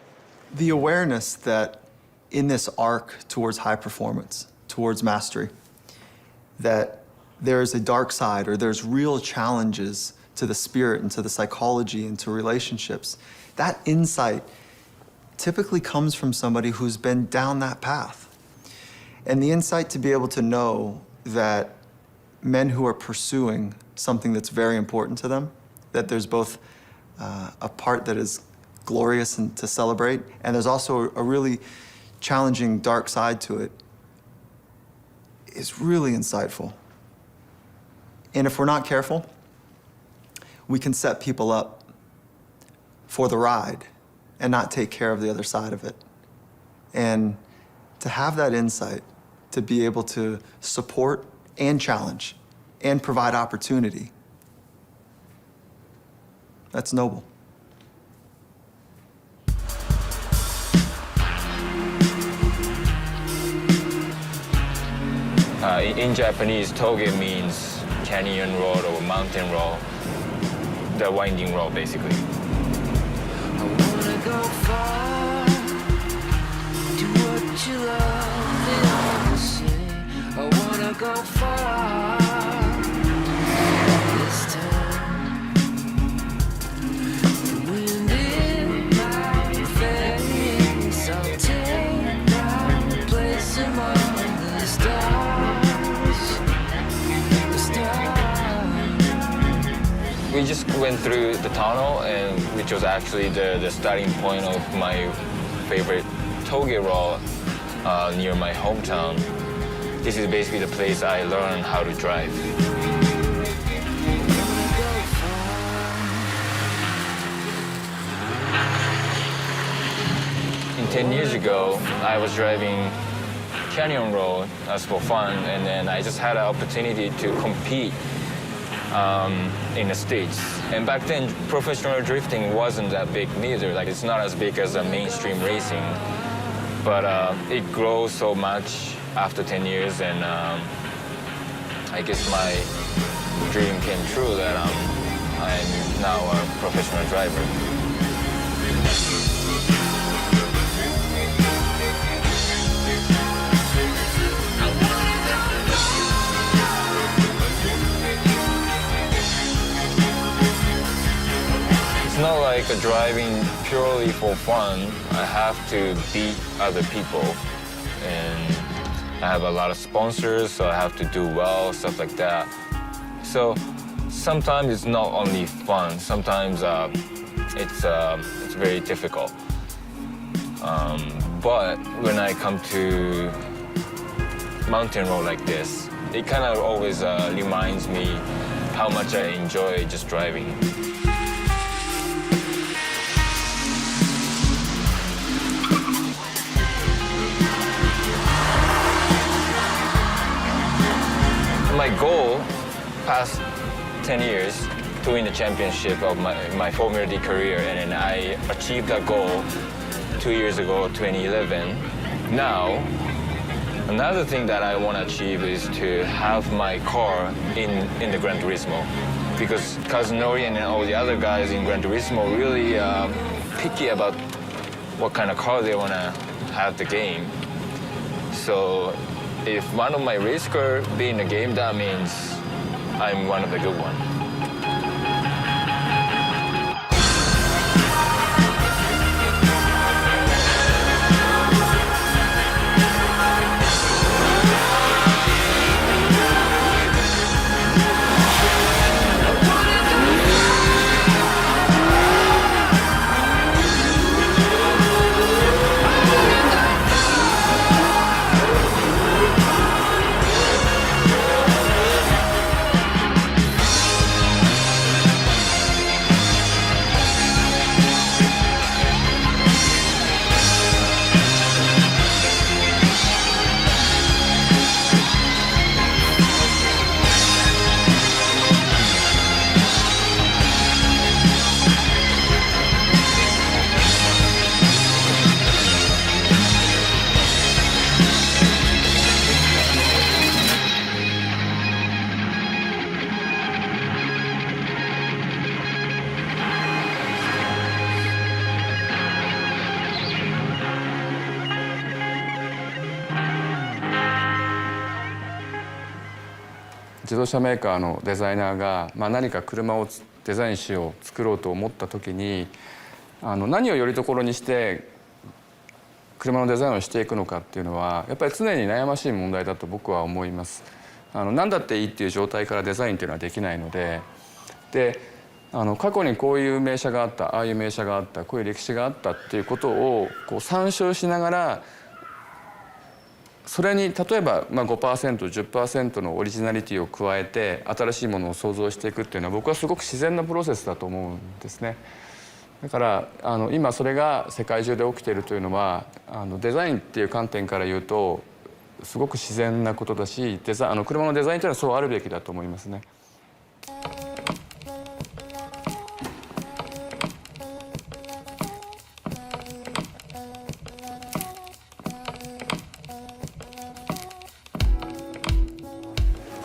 The awareness that in this arc towards high performance, towards mastery, that there's a dark side or there's real challenges to the spirit and to the psychology and to relationships, that insight typically comes from somebody who's been down that path. And the insight to be able to know that men who are pursuing something that's very important to them, that there's both a part that is glorious and to celebrate, and there's also a really challenging dark side to it is really insightful. And if we're not careful, we can set people up for the ride and not take care of the other side of it. And to have that insight, to be able to support and challenge and provide opportunity, that's noble. In Japanese, toge means canyon road or mountain road, the winding road basically. I wanna go far, do what you love, they all say. I wanna go far this time. The wind in my face, I'll take my place among the stars. We just went through the tunnel, and which was actually the starting point of my favorite toge road near my hometown. This is basically the place I learned how to drive. 10 years ago, I was driving Canyon Road as for fun, and then I just had an opportunity to compete in the States. And back then, professional drifting wasn't that big neither. Like, it's not as big as mainstream racing. But it grows so much after 10 years, and I guess my dream came true that I'm now a professional driver. It's not like driving purely for fun. I have to beat other people, and I have a lot of sponsors, so I have to do well, stuff like that. So sometimes it's not only fun. Sometimes it's very difficult. But when I come to mountain road like this, it kind of always reminds me how much I enjoy just driving. My goal, past 10 years, to win the championship of my Formula D career, and then I achieved that goal 2 years ago, 2011. Now, another thing that I want to achieve is to have my car in the Gran Turismo, because Kazunori and all the other guys in Gran Turismo really picky about what kind of car they want to have the game. So if one of my race car be in the game, that means I'm one of the good ones.自動車メーカーのデザイナーが、何か車をデザインしよう、作ろうと思った時に何をよりどころにして車のデザインをしていくのかっていうのはやっぱり常に悩ましい問題だと僕は思います。何だっていいっていう状態からデザインっていうのはできないので、過去にこういう名車があった、ああいう名車があった、こういう歴史があったっていうことを参照しながらそれに例えば、5%、10% のオリジナリティを加えて新しいものを創造していくっていうのは僕はすごく自然なプロセスだと思うんですね。だから今それが世界中で起きているというのはデザインっていう観点から言うとすごく自然なことだし車のデザインというのはそうあるべきだと思いますね。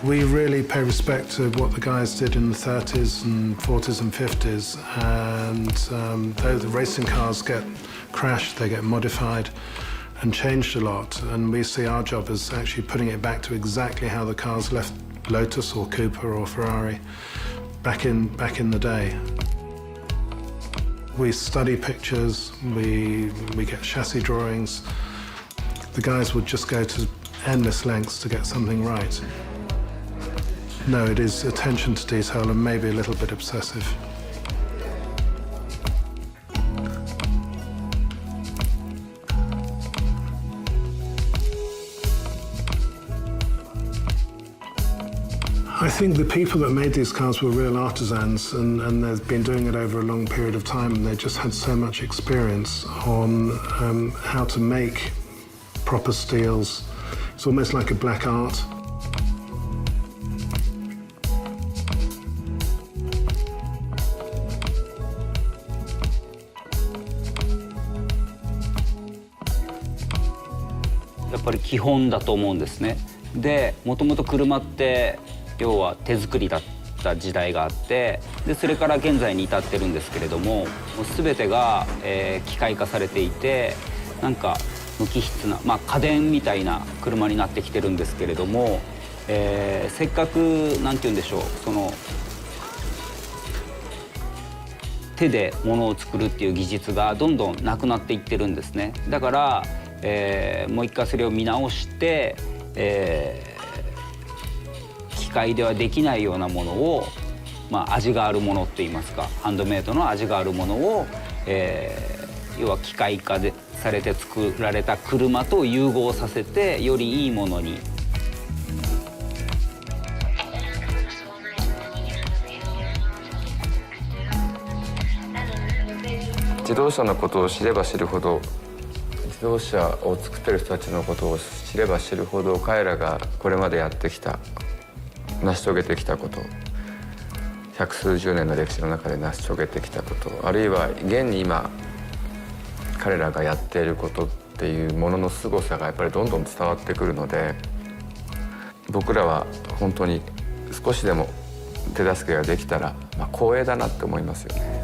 We really pay respect to what the guys did in the 30s and 40s and 50s, and though the racing cars get crashed, they get modified and changed a lot, and we see our job as actually putting it back to exactly how the cars left Lotus or Cooper or Ferrari back in the day. We study pictures, we get chassis drawings. The guys would just go to endless lengths to get something right. No, it is attention to detail and maybe a little bit obsessive. I think the people that made these cars were real artisans, and they've been doing it over a long period of time, and they just had so much experience on how to make proper steels. It's almost like a black art.やっぱり基本だと思うんですね。で、もともと車って要は手作りだった時代があって、でそれから現在に至ってるんですけれども、全てが、機械化されていて、なんか無機質な、家電みたいな車になってきてるんですけれども、せっかくなんて言うんでしょう、その手で物を作るっていう技術がどんどんなくなっていってるんですね。だから、もう一回それを見直して、機械ではできないようなものを、味があるものっていいますか、ハンドメイドの味があるものを、要は機械化でされて作られた車と融合させてよりいいものに。自動車のことを知れば知るほど、自動車を作ってる人たちのことを知れば知るほど、彼らがこれまでやってきた、成し遂げてきたこと、百数十年の歴史の中で成し遂げてきたこと、あるいは現に今彼らがやっていることっていうものの凄さがやっぱりどんどん伝わってくるので、僕らは本当に少しでも手助けができたら、光栄だなって思いますよね。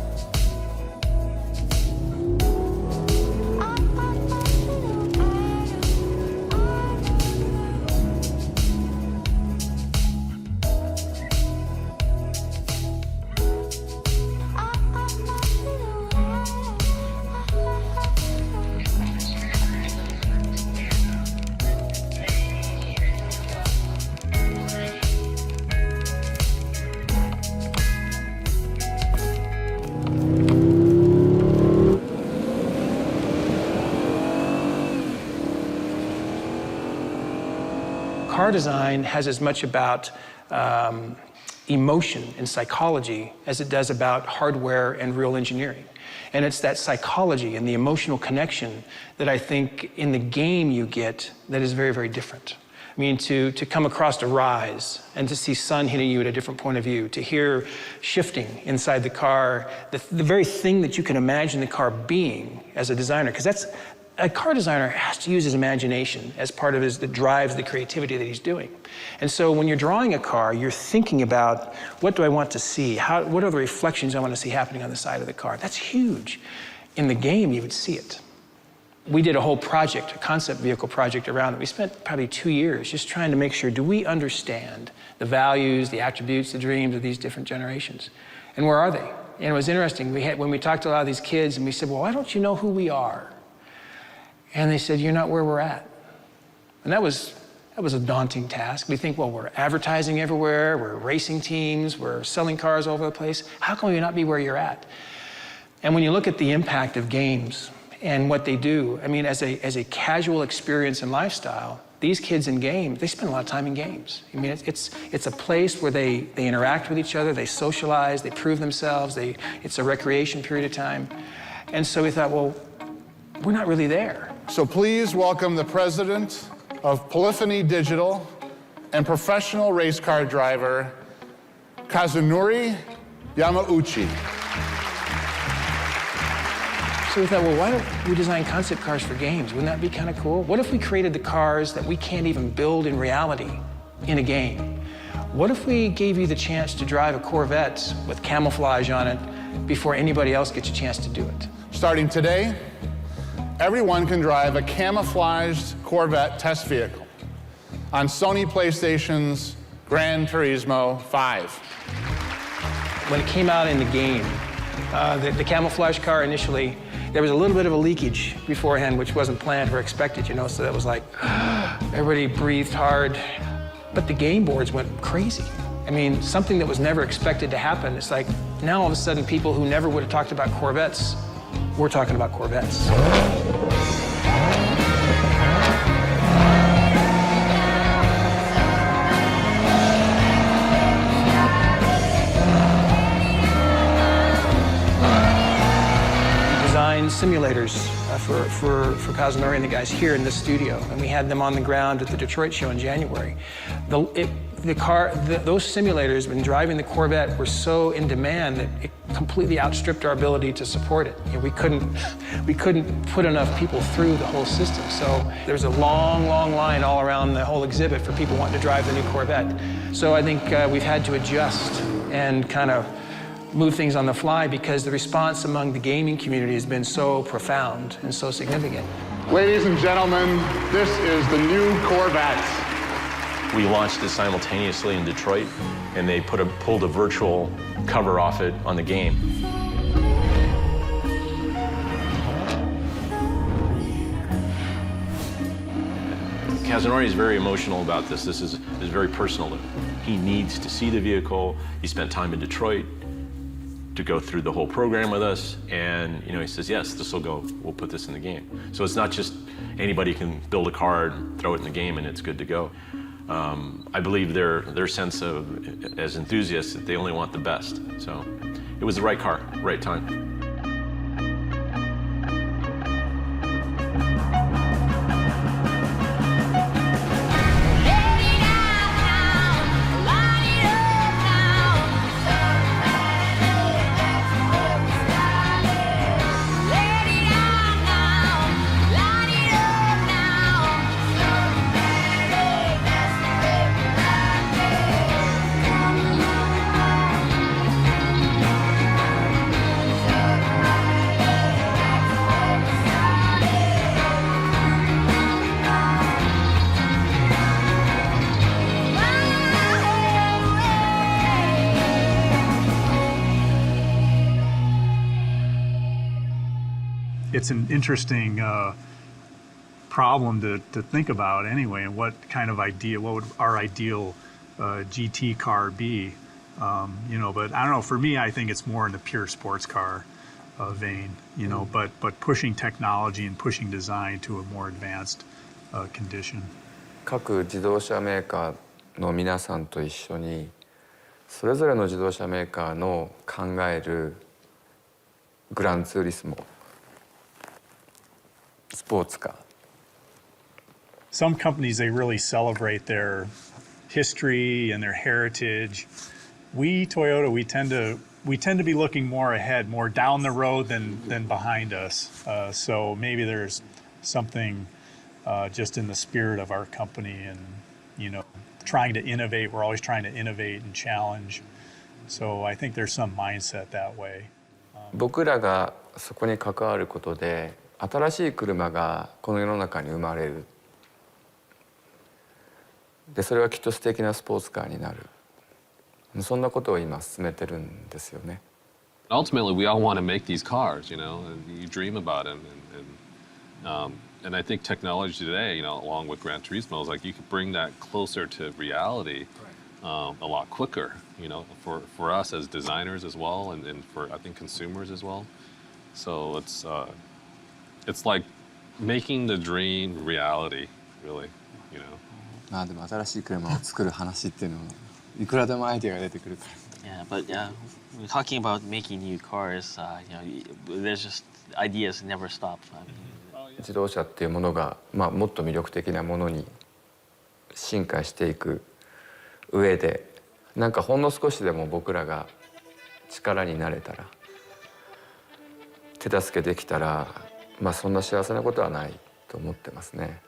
Car design has as much about emotion and psychology as it does about hardware and real engineering. And it's that psychology and the emotional connection that I think in the game you get that is very, very different. I mean, to come across a rise and to see sun hitting you at a different point of view, to hear shifting inside the car, the very thing that you can imagine the car being as a designer, because that's, a car designer has to use his imagination as part of his, that drives the creativity that he's doing. And so when you're drawing a car, you're thinking about, what do I want to see? What are the reflections I want to see happening on the side of the car? That's huge. In the game, you would see it. We did a whole project, a concept vehicle project around it. We spent probably 2 years just trying to make sure, do we understand the values, the attributes, the dreams of these different generations? And where are they? And it was interesting, when we talked to a lot of these kids and we said, well, why don't you know who we are? And they said, you're not where we're at. And that was a daunting task. We think, well, we're advertising everywhere, we're racing teams, we're selling cars all over the place. How can we not be where you're at? And when you look at the impact of games and what they do, I mean, as a casual experience and lifestyle, these kids in games, they spend a lot of time in games. I mean, it's a place where they interact with each other, they socialize, they prove themselves, it's a recreation period of time. And so we thought, well, we're not really there. So please welcome the president of Polyphony Digital and professional race car driver, Kazunori Yamauchi. So we thought, well, why don't we design concept cars for games? Wouldn't that be kind of cool? What if we created the cars that we can't even build in reality in a game? What if we gave you the chance to drive a Corvette with camouflage on it before anybody else gets a chance to do it? Starting today, everyone can drive a camouflaged Corvette test vehicle on Sony PlayStation's Gran Turismo 5. When it came out in the game, the camouflage car initially, there was a little bit of a leakage beforehand, which wasn't planned or expected, you know, so that was like, everybody breathed hard. But the game boards went crazy. I mean, something that was never expected to happen. It's like, now all of a sudden, people who never would have talked about Corvettes, we're talking about Corvettes. Simulators for Kazunori and the guys here in this studio, and we had them on the ground at the Detroit show in January. Those simulators, when driving the Corvette, were so in demand that it completely outstripped our ability to support it. You know, we couldn't put enough people through the whole system. So there's a long, long line all around the whole exhibit for people wanting to drive the new Corvette. So I think we've had to adjust and kind of move things on the fly because the response among the gaming community has been so profound and so significant. Ladies and gentlemen, this is the new Corvette. We launched it simultaneously in Detroit, and they pulled a virtual cover off it on the game. Kazunori is very emotional about this. This is very personal to him. He needs to see the vehicle. He spent time in Detroit to go through the whole program with us, and you know, he says, yes, this will go, we'll put this in the game. So it's not just anybody can build a car and throw it in the game and it's good to go. I believe their sense of, as enthusiasts, that they only want the best. So it was the right car, right time. It's an interesting problem to think about anyway, and what would our ideal GT car be? You know, but I don't know, for me, I think it's more in the pure sports car vein, you know, but pushing technology and pushing design to a more advanced condition. 各自動車メーカーの皆さんと一緒にそれぞれの自動車メーカーの考えるグランツーリスモスポーツカー Some companies, they really celebrate their history and their heritage. We, Toyota, we tend to be looking more ahead, more down the road than behind us. So maybe there's something just in the spirit of our company, and you know, trying to innovate. We're always trying to innovate and challenge. So I think there's some mindset that way. 僕らがそこに関わることで新しい車がこの世の中に生まれる。でそれはきっと素敵なスポーツカーになる。そんなことを今進めてるんですよね。Ultimately, we all want to make these cars, you know, and you dream about them, and I think technology today, you know, along with Gran Turismo, is like you could bring that closer to reality a lot quicker, you know, for us as designers as well, and for I think consumers as well. So it's like making the dream reality, really. you know. まあでも新しい車を作る話っていうのはいくらでもアイデアが出てくるから。Yeah, but we're talking about making new cars. There's just ideas never stop. 自動車っていうものが、まあ、もっと魅力的なものに進化していく上で、なんかほんの少しでも僕らが力になれたら、手助けできたら、まあそんな幸せなことはないと思ってますね。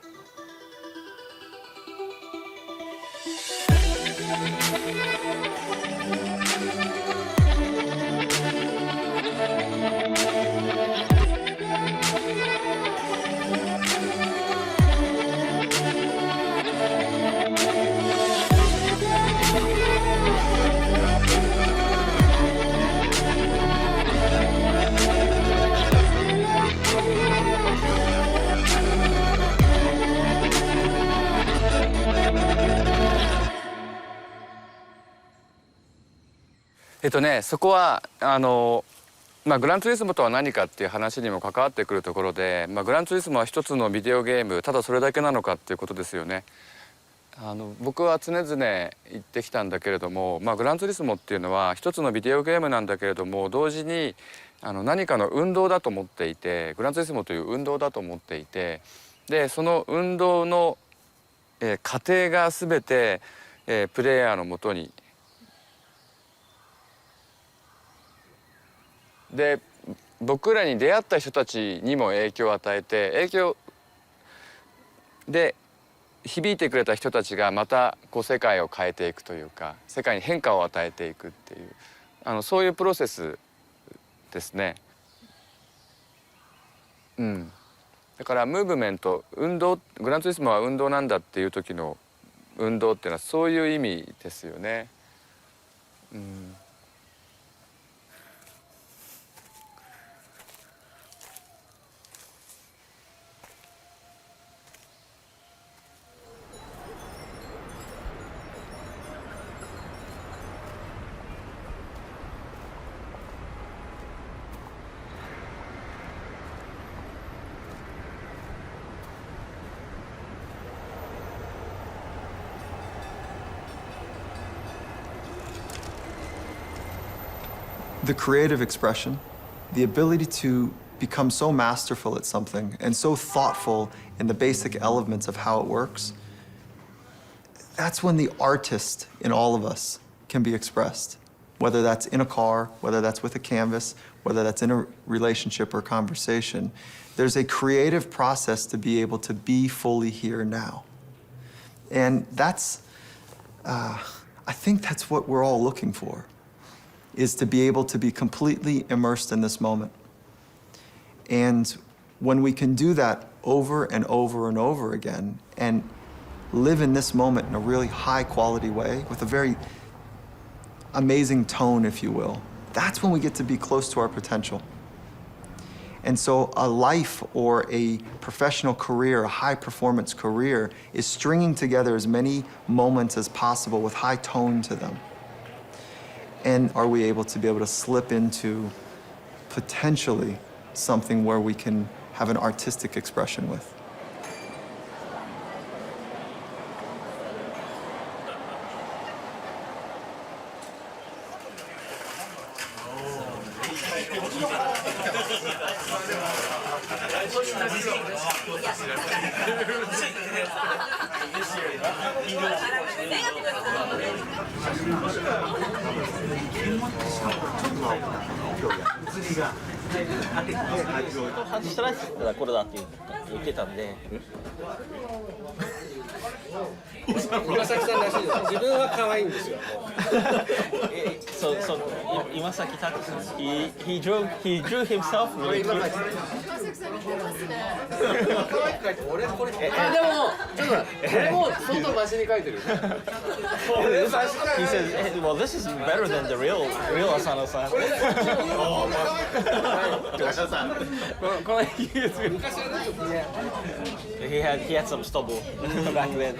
そこはグランツーリスモとは何かっていう話にも関わってくるところで、グランツーリスモは一つのビデオゲーム、ただそれだけなのかっていうことですよね。僕は常々言ってきたんだけれども、グランツーリスモっていうのは一つのビデオゲームなんだけれども、同時に何かの運動だと思っていて、グランツーリスモという運動だと思っていて、でその運動の過程が全てプレイヤーのもとにで僕らに出会った人たちにも影響を与えて、影響で響いてくれた人たちがまたこう世界を変えていくというか、世界に変化を与えていくっていうそういうプロセスですね。だからムーブメント、運動、グランツーリスモは運動なんだっていう時の運動っていうのはそういう意味ですよね。The creative expression, the ability to become so masterful at something and so thoughtful in the basic elements of how it works, that's when the artist in all of us can be expressed. Whether that's in a car, whether that's with a canvas, whether that's in a relationship or conversation, there's a creative process to be able to be fully here now. And that's, I think that's what we're all looking for, is to be able to be completely immersed in this moment. And when we can do that over and over and over again and live in this moment in a really high quality way with a very amazing tone, if you will, that's when we get to be close to our potential. And so a life or a professional career, a high performance career, is stringing together as many moments as possible with high tone to them. And are we able to be able to slip into potentially something where we can have an artistic expression with? He drew himself really cute. He says, well, this is better than the real Asano-san. He had some stubble back then.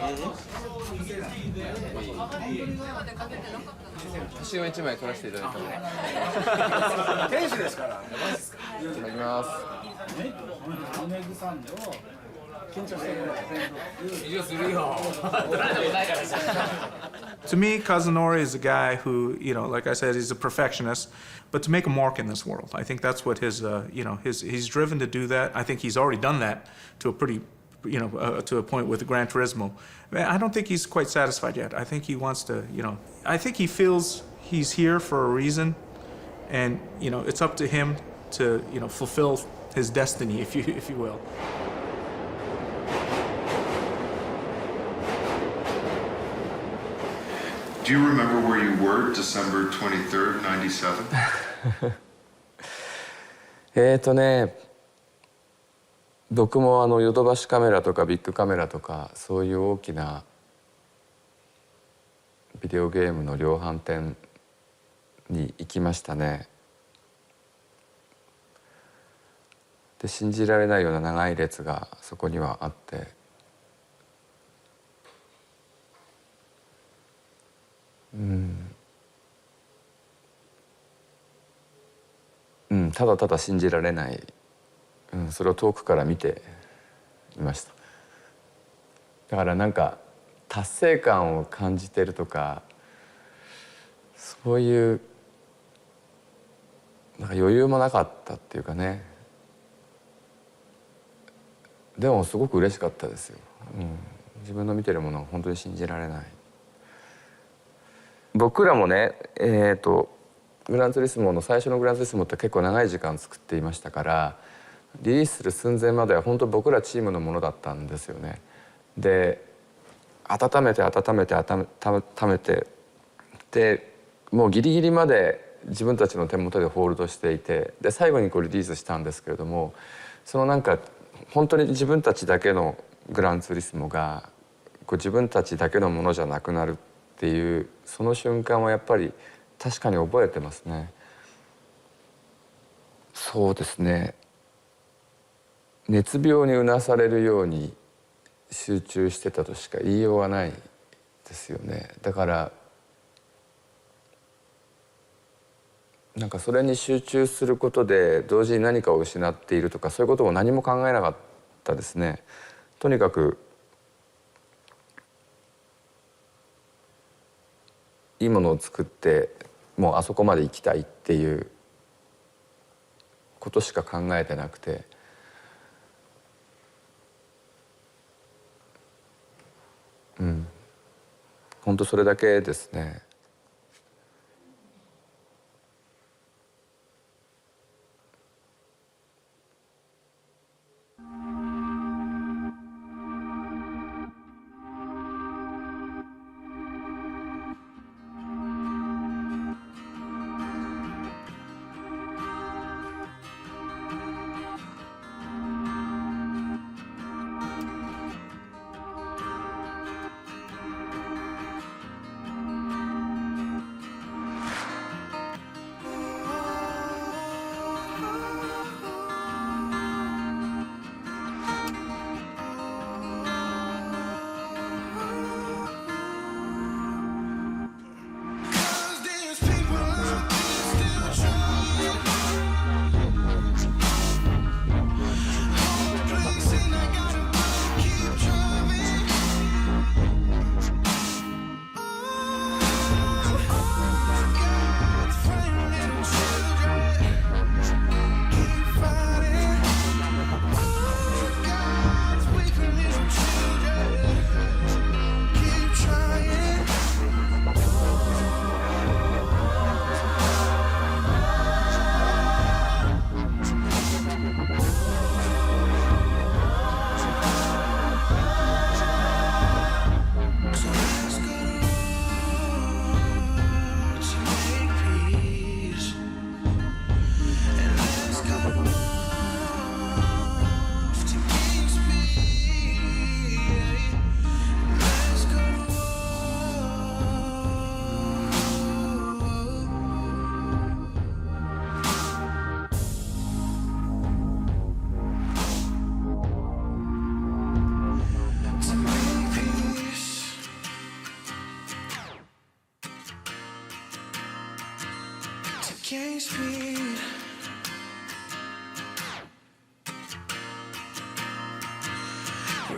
写真を1枚撮らせていただいたので。天使ですから。いただきます。To me, Kazunori is a guy who, like I said, he's a perfectionist, but to make a mark in this world. I think that's what his, he's driven to do that. I think he's already done that to a pretty, to a point with the Gran Turismo. I don't think he's quite satisfied yet. I think he wants to, I think he feels he's here for a reason, and, it's up to him to, fulfill his destiny, if you will. Do you remember where you were December 23rd, 97? 僕もヨドバシカメラとかビッグカメラとかそういう大きなビデオゲームの量販店に行きましたね。で信じられないような長い列がそこにはあって、ただただ信じられない、それを遠くから見ていました。だからなんか達成感を感じてるとかそういうなんか余裕もなかったっていうかね。でもすごく嬉しかったですよ。自分の見てるものは本当に信じられない。僕らもね、グランツーリスモの最初のグランツーリスモって結構長い時間作っていましたから、リリースする寸前までは本当僕らチームのものだったんですよね。で温めてでもうギリギリまで自分たちの手元でホールドしていて、で最後にリリースしたんですけれども、そのなんか本当に自分たちだけのグランツーリスモが自分たちだけのものじゃなくなるっていうその瞬間はやっぱり確かに覚えてますね。そうですね。熱病にうなされるように集中してたとしか言いようがないですよね。だからなんかそれに集中することで同時に何かを失っているとかそういうことも何も考えなかったですね。とにかくいいものを作ってもうあそこまで行きたいっていうことしか考えてなくて、本当それだけですね。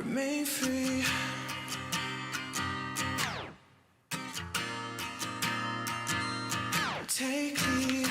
Remain free. Take lead.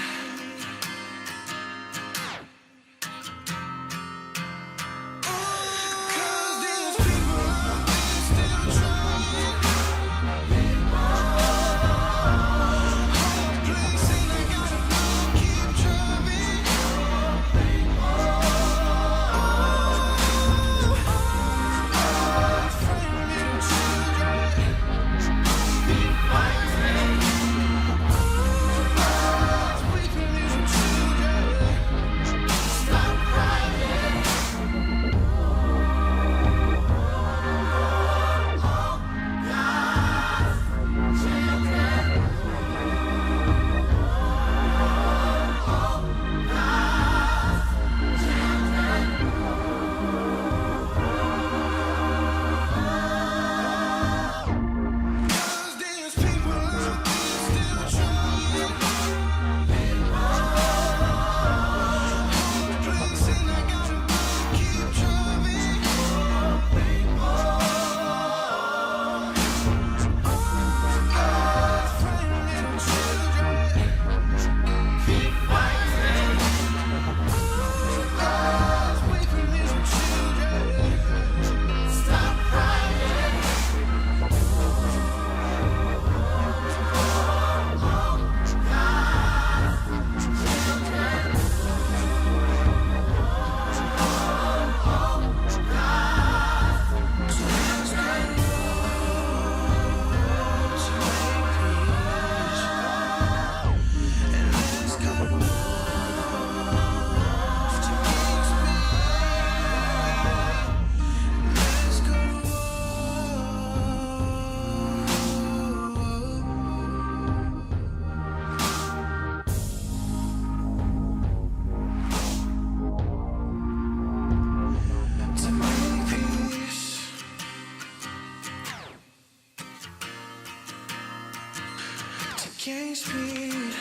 Gain speed.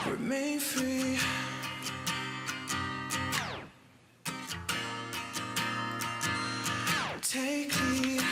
Remain free. Take lead.